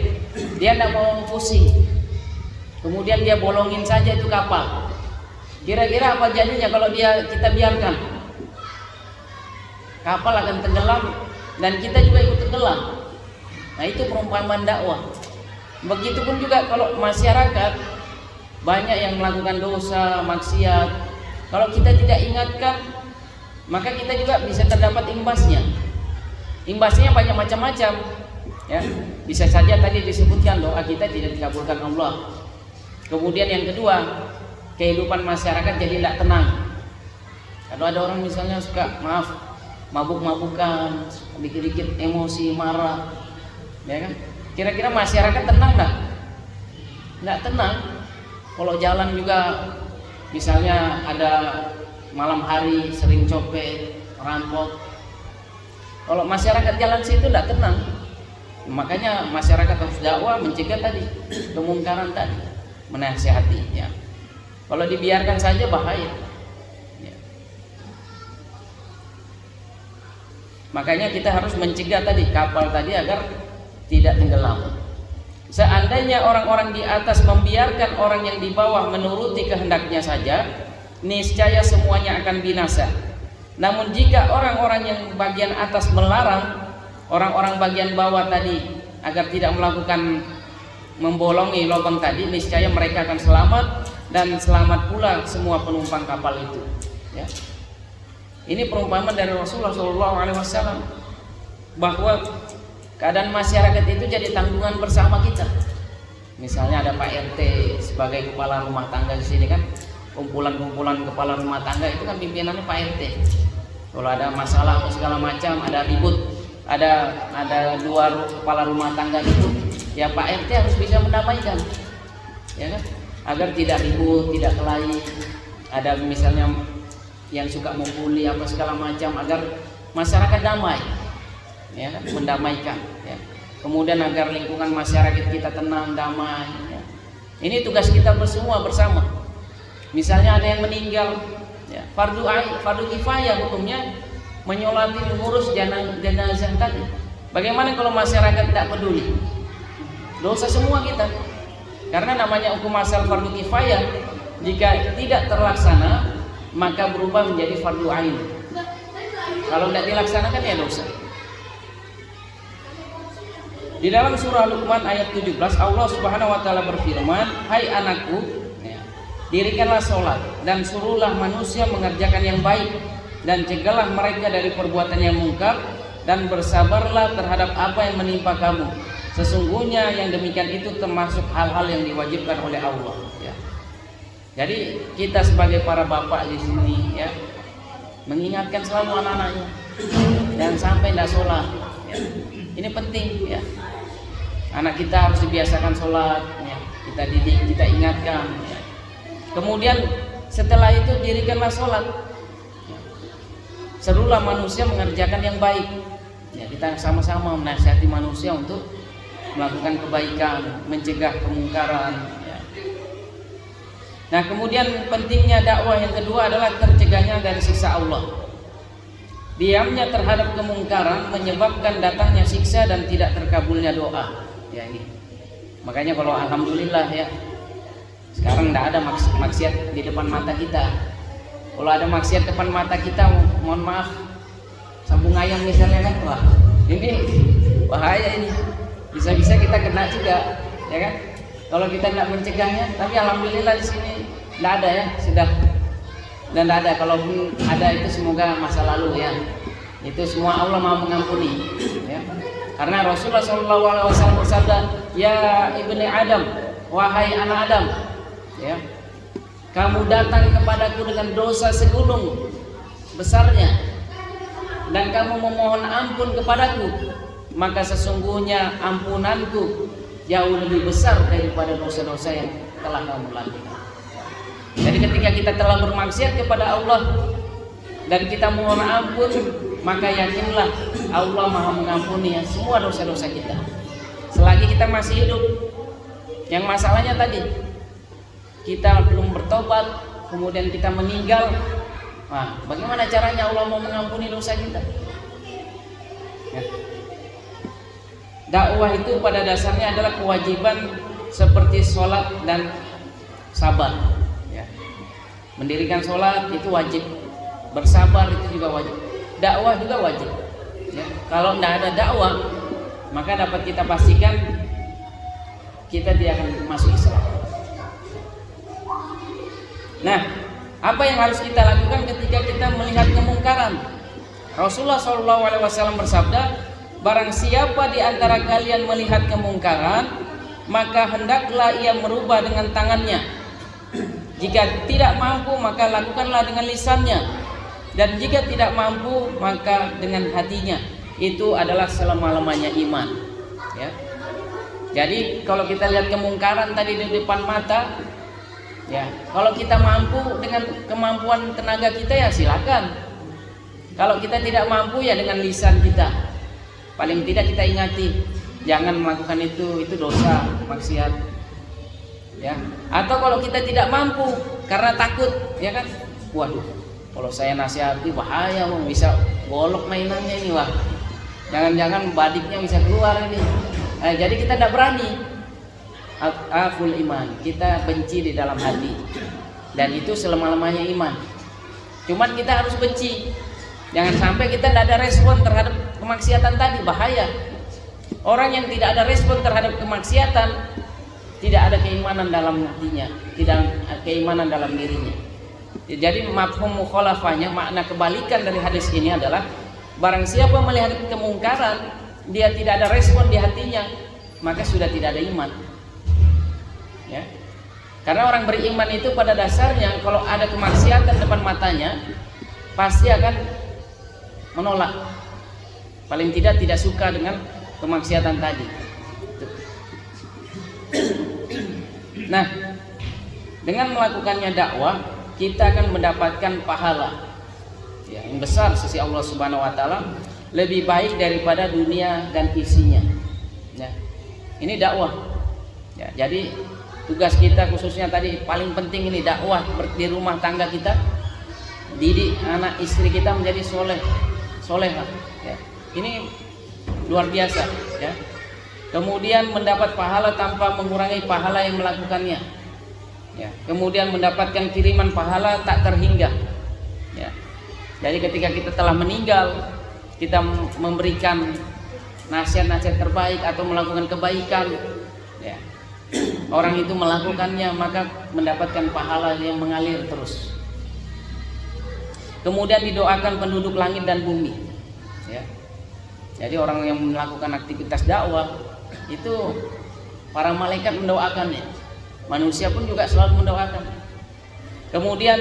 S2: Dia tidak mau pusing. Kemudian dia bolongin saja itu kapal. Kira-kira apa jadinya kalau kita biarkan? Kapal akan tenggelam dan kita juga ikut tenggelam. Nah, itu perumpamaan dakwah. Begitupun juga kalau masyarakat banyak yang melakukan dosa, maksiat. Kalau kita tidak ingatkan, maka kita juga bisa terdapat imbasnya. Imbasnya banyak macam-macam, ya. Bisa saja tadi disebutkan doa kita tidak dikabulkan Allah. Kemudian yang kedua, kehidupan masyarakat jadi tidak tenang. Kalau ada orang misalnya suka mabuk-mabukan, dikit-dikit emosi, marah, ya kan? Kira-kira masyarakat tenang nggak? Nggak tenang. Kalau jalan juga, misalnya ada malam hari sering copet, rampok. Kalau masyarakat jalan situ tidak tenang. Makanya masyarakat harus dakwah, mencegah tadi kemungkaran tadi, menasihati. Ya. Kalau dibiarkan saja bahaya. Ya. Makanya kita harus mencegah tadi kapal tadi agar tidak tenggelam. Seandainya orang-orang di atas membiarkan orang yang di bawah menuruti kehendaknya saja, niscaya semuanya akan binasa. Namun jika orang-orang yang bagian atas melarang orang-orang bagian bawah tadi agar tidak melakukan membolongi lubang tadi, niscaya mereka akan selamat dan selamat pula semua penumpang kapal itu. Ya. Ini perumpamaan dari Rasulullah SAW bahwa keadaan masyarakat itu jadi tanggungan bersama kita. Misalnya ada Pak RT sebagai kepala rumah tangga di sini kan, kumpulan-kumpulan kepala rumah tangga itu kan pimpinannya Pak RT. Kalau ada masalah atau segala macam, ada ribut, ada dua kepala rumah tangga itu, ya Pak RT harus bisa mendamaikan, ya kan? Agar tidak ribut, tidak kelahi. Ada misalnya yang suka membuli apa segala macam, agar masyarakat damai, ya kan? Mendamaikan. Ya. Kemudian agar lingkungan masyarakat kita tenang, damai. Ya. Ini tugas kita semua bersama. Misalnya ada yang meninggal, ya, fardu kifayah hukumnya menyolati, mengurus jenazah tadi. Bagaimana kalau masyarakat tidak peduli? Dosa semua kita. Karena namanya hukum asal fardu kifayah, jika tidak terlaksana maka berubah menjadi fardu ain. Kalau tidak dilaksanakan ya dosa. Di dalam surah Luqman ayat 17 Allah Subhanahu wa taala berfirman, "Hai anakku, dirikanlah sholat dan suruhlah manusia mengerjakan yang baik dan cegahlah mereka dari perbuatan yang mungkar dan bersabarlah terhadap apa yang menimpa kamu. Sesungguhnya yang demikian itu termasuk hal-hal yang diwajibkan oleh Allah." Ya. Jadi kita sebagai para bapak di sini, ya, mengingatkan selalu anak-anaknya dan sampai tidak sholat. Ya. Ini penting, ya. Anak kita harus dibiasakan sholat, ya. Kita didik, kita ingatkan. Ya. Kemudian setelah itu dirikanlah sholat, serulah manusia mengerjakan yang baik. Ya, kita sama-sama menasihati manusia untuk melakukan kebaikan, mencegah kemungkaran. Ya. Nah, kemudian pentingnya dakwah yang kedua adalah tercegahnya dari siksa Allah. Diamnya terhadap kemungkaran menyebabkan datangnya siksa dan tidak terkabulnya doa. Ya ini. Makanya kalau alhamdulillah, ya, sekarang tidak ada maksiat di depan mata kita. Kalau ada maksiat depan mata kita, mohon maaf, sambung ayam misalnya kan, wah ini bahaya ini. Bisa-bisa kita kena juga, ya kan? Kalau kita tidak mencegahnya, tapi alhamdulillah di sini tidak ada, ya, sudah. Dan tidak ada. Kalaupun ada itu semoga masa lalu, ya. Itu semua Allah Maha mengampuni, ya. Karena Rasulullah SAW bersabda, "Ya ibni Adam, wahai anak Adam, ya, kamu datang kepadaku dengan dosa segunung besarnya dan kamu memohon ampun kepadaku, maka sesungguhnya ampunanku jauh lebih besar daripada dosa-dosa yang telah kamu lakukan." Jadi ketika kita telah bermaksiat kepada Allah dan kita mohon ampun, maka yakinlah Allah Maha mengampuni semua dosa-dosa kita selagi kita masih hidup. Yang masalahnya tadi, kita belum bertobat, kemudian kita meninggal. Nah, bagaimana caranya Allah mau mengampuni dosa kita? Ya. Dakwah itu pada dasarnya adalah kewajiban seperti sholat dan sabar. Ya. Mendirikan sholat itu wajib, bersabar itu juga wajib, dakwah juga wajib. Ya. Kalau tidak ada dakwah, maka dapat kita pastikan kita tidak akan masuk Islam. Nah, apa yang harus kita lakukan ketika kita melihat kemungkaran? Rasulullah SAW bersabda, "Barang siapa di antara kalian melihat kemungkaran, maka hendaklah ia merubah dengan tangannya. Jika tidak mampu, maka lakukanlah dengan lisannya. Dan jika tidak mampu, maka dengan hatinya." Itu adalah selama-lamanya iman. Ya. Jadi kalau kita lihat kemungkaran tadi di depan mata, ya, kalau kita mampu dengan kemampuan tenaga kita, ya silakan. Kalau kita tidak mampu, ya dengan lisan kita. Paling tidak kita ingati, jangan melakukan itu dosa, maksiat. Ya. Atau kalau kita tidak mampu karena takut, ya kan? Waduh, kalau saya nasihati bahaya, bisa bolok mainannya ini, wah. Jangan-jangan badiknya bisa keluar ini. Jadi kita tidak berani. Aful iman, kita benci di dalam hati, dan itu selama-lamanya iman. Cuman kita harus benci, jangan sampai kita tidak ada respon terhadap kemaksiatan tadi, bahaya. Orang yang tidak ada respon terhadap kemaksiatan, tidak ada keimanan dalam hatinya, tidak ada keimanan dalam dirinya. Jadi mafhum mukhalafahnya, makna kebalikan dari hadis ini adalah, barang siapa melihat kemungkaran, dia tidak ada respon di hatinya, maka sudah tidak ada iman. Ya. Karena orang beriman itu pada dasarnya kalau ada kemaksiatan depan matanya, pasti akan menolak, paling tidak suka dengan kemaksiatan tadi. Nah, dengan melakukannya dakwah kita akan mendapatkan pahala yang besar sisi Allah Subhanahu wa taala, lebih baik daripada dunia dan isinya. Ya. Ini dakwah. Ya, jadi tugas kita khususnya tadi paling penting ini dakwah di rumah tangga kita. Didik anak istri kita menjadi solehah. Ya. Ini luar biasa. Ya. Kemudian mendapat pahala tanpa mengurangi pahala yang melakukannya. Ya. Kemudian mendapatkan kiriman pahala tak terhingga. Ya. Jadi ketika kita telah meninggal, kita memberikan nasihat-nasihat terbaik atau melakukan kebaikan, ya, orang itu melakukannya maka mendapatkan pahala yang mengalir terus. Kemudian didoakan penduduk langit dan bumi, ya. Jadi orang yang melakukan aktivitas dakwah itu para malaikat mendoakannya, manusia pun juga selalu mendoakan. Kemudian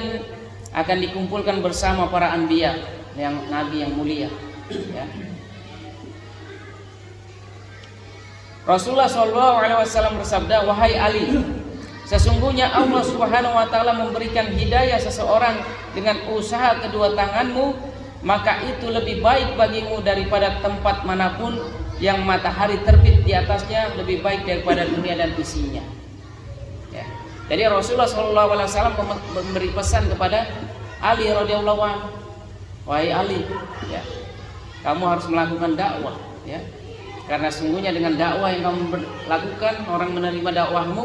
S2: akan dikumpulkan bersama para anbiya, yang nabi yang mulia, ya. Rasulullah SAW bersabda, wahai Ali, sesungguhnya Allah Subhanahu wa taala memberikan hidayah seseorang dengan usaha kedua tanganmu, maka itu lebih baik bagimu daripada tempat manapun yang matahari terbit di atasnya, lebih baik daripada dunia dan isinya. Ya. Jadi Rasulullah SAW memberi pesan kepada Ali radhiyallahu anhu, wahai Ali, ya, kamu harus melakukan dakwah, ya, karena sungguhnya dengan dakwah yang kamu lakukan orang menerima dakwahmu,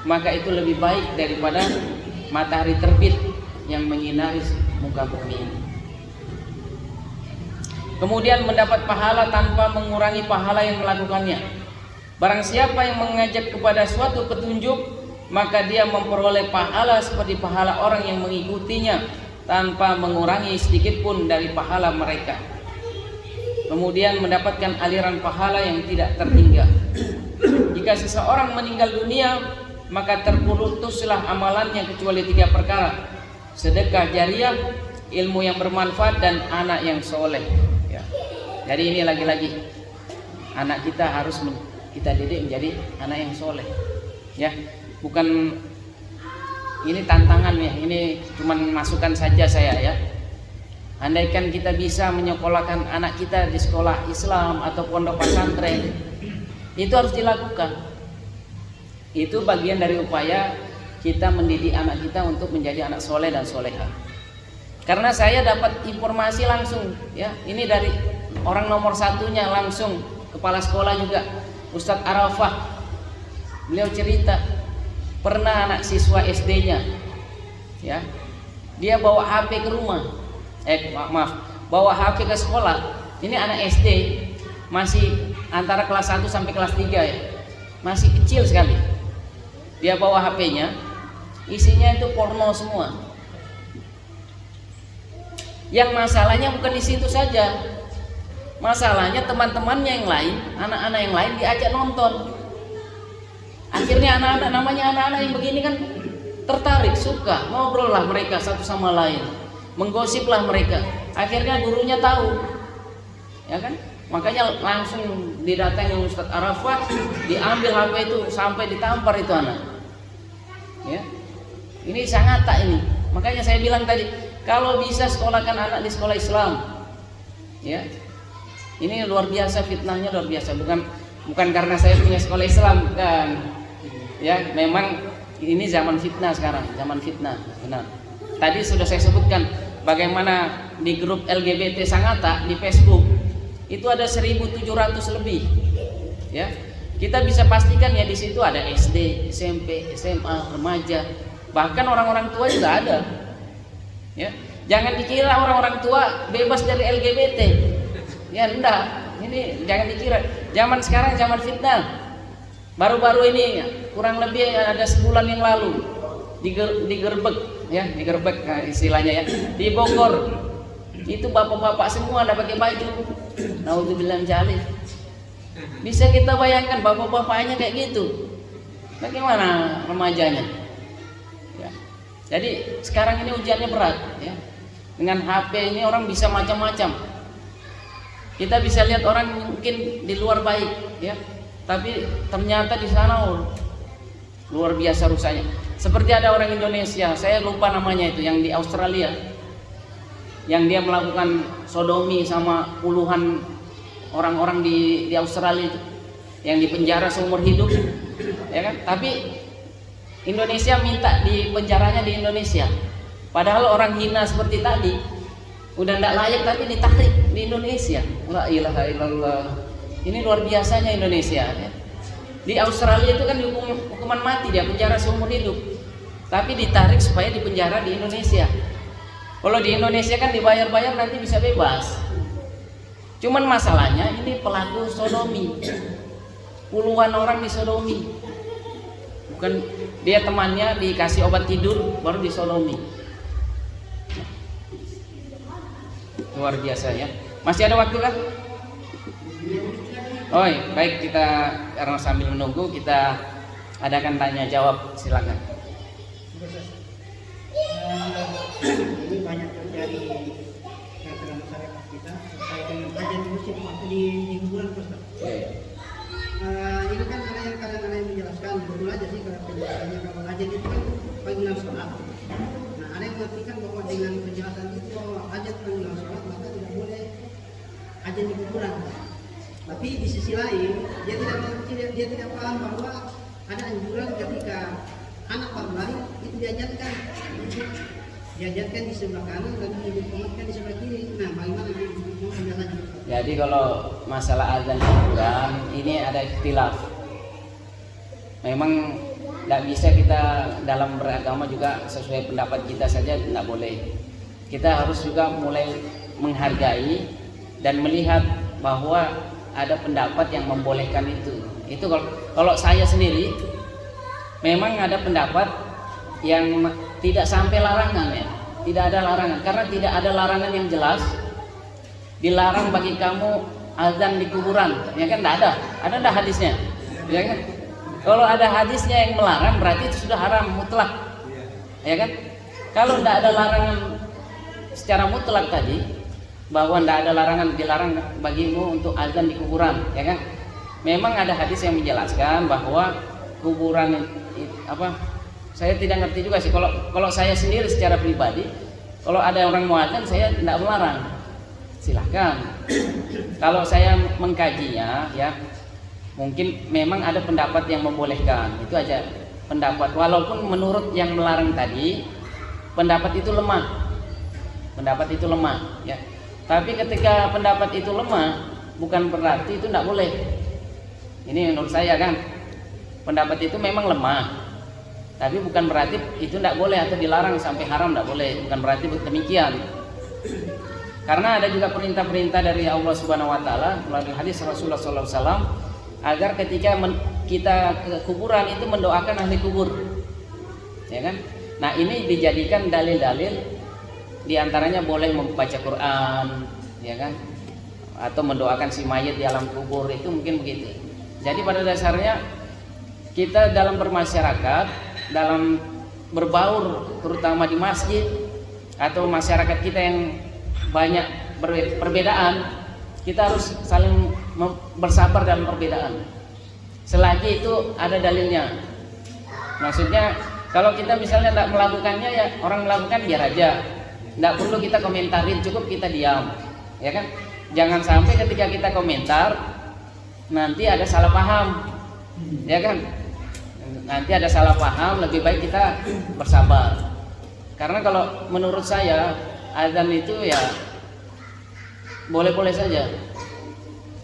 S2: maka itu lebih baik daripada matahari terbit yang menyinari muka bumi ini. Kemudian mendapat pahala tanpa mengurangi pahala yang melakukannya. Barang siapa yang mengajak kepada suatu petunjuk, maka dia memperoleh pahala seperti pahala orang yang mengikutinya tanpa mengurangi sedikit pun dari pahala mereka. Kemudian mendapatkan aliran pahala yang tidak terhingga. Jika seseorang meninggal dunia, maka terputuslah amalannya kecuali 3 perkara: sedekah jariah, ilmu yang bermanfaat, dan anak yang soleh. Ya. Jadi ini lagi-lagi anak kita harus kita didik menjadi anak yang soleh. Ya. Bukan ini tantangan ya, ini cuman masukan saja saya ya. Andaikan kita bisa menyekolahkan anak kita di sekolah Islam atau pondok pesantren, itu harus dilakukan. Itu bagian dari upaya kita mendidik anak kita untuk menjadi anak soleh dan soleha. Karena saya dapat informasi langsung ya, ini dari orang nomor satunya langsung, kepala sekolah juga, Ustadz Arafah. Beliau cerita pernah anak siswa SD-nya, ya, dia bawa HP ke rumah, bawa HP ke sekolah. Ini anak SD, masih antara kelas 1 sampai kelas 3 ya, masih kecil sekali. Dia bawa HP-nya, isinya itu porno semua. Yang masalahnya bukan di situ saja, masalahnya teman-temannya yang lain, anak-anak yang lain diajak nonton. Akhirnya anak-anak yang begini kan tertarik, suka, ngobrol lah mereka satu sama lain, menggosip lah mereka. Akhirnya gurunya tahu, ya kan? Makanya langsung didatangi Ustadz Arafah, diambil HP itu sampai ditampar itu anak. Ya, ini sangat tak ini. Makanya saya bilang tadi, kalau bisa sekolahkan anak di sekolah Islam, ya, ini luar biasa, fitnahnya luar biasa. Bukan karena saya punya sekolah Islam, kan? Ya, memang ini zaman fitnah sekarang, zaman fitnah, benar. Tadi sudah saya sebutkan bagaimana di grup LGBT Sangatta di Facebook itu ada 1.700 lebih. Ya, kita bisa pastikan ya di situ ada SD, SMP, SMA, remaja, bahkan orang-orang tua juga ada. Ya, jangan dikira orang-orang tua bebas dari LGBT. Ya, enggak. Ini jangan dikira. Zaman sekarang zaman fitnah. Baru-baru ini kurang lebih ada sebulan yang lalu digerebek ya, digerebek istilahnya ya, di Bogor. Itu bapak-bapak semua ada pakai baju. Naudzubillah jalil. Bisa kita bayangkan bapak-bapaknya kayak gitu. Bagaimana remajanya? Ya. Jadi sekarang ini ujiannya berat ya. Dengan HP ini orang bisa macam-macam. Kita bisa lihat orang mungkin di luar baik, ya, tapi ternyata di sana luar biasa rusaknya. Seperti ada orang Indonesia, saya lupa namanya itu, yang di Australia, yang dia melakukan sodomi sama puluhan orang-orang di Australia itu, yang dipenjara seumur hidup, ya kan? Tapi Indonesia minta di penjaranya di Indonesia, padahal orang hina seperti tadi udah tidak layak tapi ditarik di Indonesia. La ilaha illallah. Ini luar biasanya Indonesia, ya. Di Australia itu kan hukuman mati, dia penjara seumur hidup, tapi ditarik supaya dipenjara di Indonesia. Kalau di Indonesia kan dibayar-bayar nanti bisa bebas. Cuman masalahnya ini pelaku sodomi, puluhan orang disodomi. Bukan dia temannya dikasih obat tidur baru disodomi. Luar biasa, ya. Masih ada waktu kan? Oh, baik, kita karena sambil menunggu kita adakan tanya jawab, silakan.
S3: Ini banyak terjadi dalam masyarakat kita terkait dengan kajian musim waktu di kuburan, Ustaz. Ini kan ada yang kadang ada yang menjelaskan, betul aja sih kalau penjelasannya, kalau kajian itu kan panggilan sholat. Nah, ada yang mengartikan bahwa dengan penjelasan itu bahwa kajian panggilan sholat maka tidak boleh kajian di kuburan. Tapi di sisi lain dia tidak paham bahwa ada anjuran ketika anak baru lahir itu diajarkan di sebelah kanan dan diinformasikan di sebelah kiri. Nah, bagaimana penjelasannya?
S2: Jadi kalau masalah azan di kuburan ini ada ikhtilaf. Memang tidak bisa kita dalam beragama juga sesuai pendapat kita saja, tidak boleh. Kita harus juga mulai menghargai dan melihat bahwa ada pendapat yang membolehkan itu. Itu kalau saya sendiri memang ada pendapat yang tidak sampai larangan, ya. Tidak ada larangan, karena tidak ada larangan yang jelas dilarang bagi kamu azan di kuburan, ya kan? Tidak ada. Ada enggak hadisnya? Ya kan? Kalau ada hadisnya yang melarang berarti itu sudah haram mutlak. Ya kan? Kalau tidak ada larangan secara mutlak tadi, bahwa tidak ada larangan dilarang bagimu untuk azan di kuburan, ya kan? Memang ada hadis yang menjelaskan bahwa kuburan saya tidak ngerti juga sih. Kalau saya sendiri secara pribadi, kalau ada orang mau azan saya tidak melarang, silahkan. Kalau saya mengkajinya, ya mungkin memang ada pendapat yang membolehkan, itu aja pendapat. Walaupun menurut yang melarang tadi pendapat itu lemah, ya. Tapi ketika pendapat itu lemah, bukan berarti itu tidak boleh. Ini menurut saya kan, pendapat itu memang lemah, tapi bukan berarti itu tidak boleh atau dilarang sampai haram, tidak boleh. Bukan berarti demikian. Karena ada juga perintah-perintah dari Allah Subhanahu Wa Taala melalui hadis Rasulullah SAW agar ketika kita ke kuburan itu mendoakan ahli kubur, ya kan? Nah, ini dijadikan dalil-dalil. Di antaranya boleh membaca Quran, ya kan, atau mendoakan si mayit di alam kubur, itu mungkin begitu. Jadi pada dasarnya kita dalam bermasyarakat, dalam berbaur, terutama di masjid atau masyarakat kita yang banyak perbedaan, kita harus saling bersabar dalam perbedaan. Selagi itu ada dalilnya. Maksudnya kalau kita misalnya tidak melakukannya, ya orang melakukan biar aja. Tidak perlu kita komentarin, cukup kita diam, ya kan? Jangan sampai ketika kita komentar nanti ada salah paham, ya kan? Nanti ada salah paham, lebih baik kita bersabar. Karena kalau menurut saya azan itu ya boleh-boleh saja.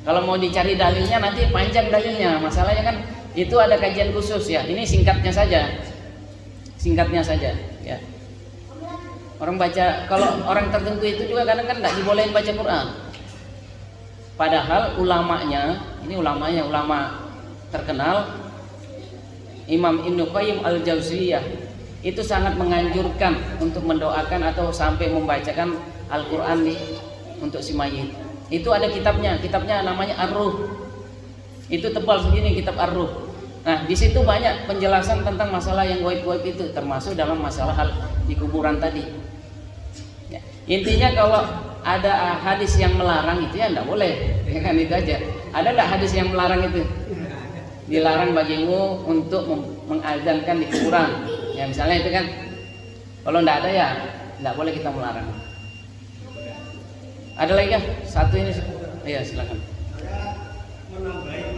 S2: Kalau mau dicari dalilnya nanti panjang dalilnya. Masalahnya kan itu ada kajian khusus, ya. Ini singkatnya saja, ya. Orang baca, kalau orang tertentu itu juga kadang kan tidak dibolehin baca Quran. Padahal ulama terkenal, Imam Ibnu Qayyim Al-Jauziyah itu sangat menganjurkan untuk mendoakan atau sampai membacakan Al-Quran untuk si mayit. Itu ada kitabnya namanya Ar-Ruh. Itu tebal segini, kitab Ar-Ruh. Nah, di situ banyak penjelasan tentang masalah yang gaib-gaib itu, termasuk dalam masalah hal di kuburan tadi. Ya. Intinya kalau ada hadis yang melarang itu ya enggak boleh, ya kan, itu aja. Ada enggak hadis yang melarang itu? Dilarang bagimu untuk mengadzankan di kuburan. Ya misalnya itu kan. Kalau enggak ada ya enggak boleh kita melarang. Ada lagi kan? Satu ini. Iya, silakan.
S4: Saya menambahi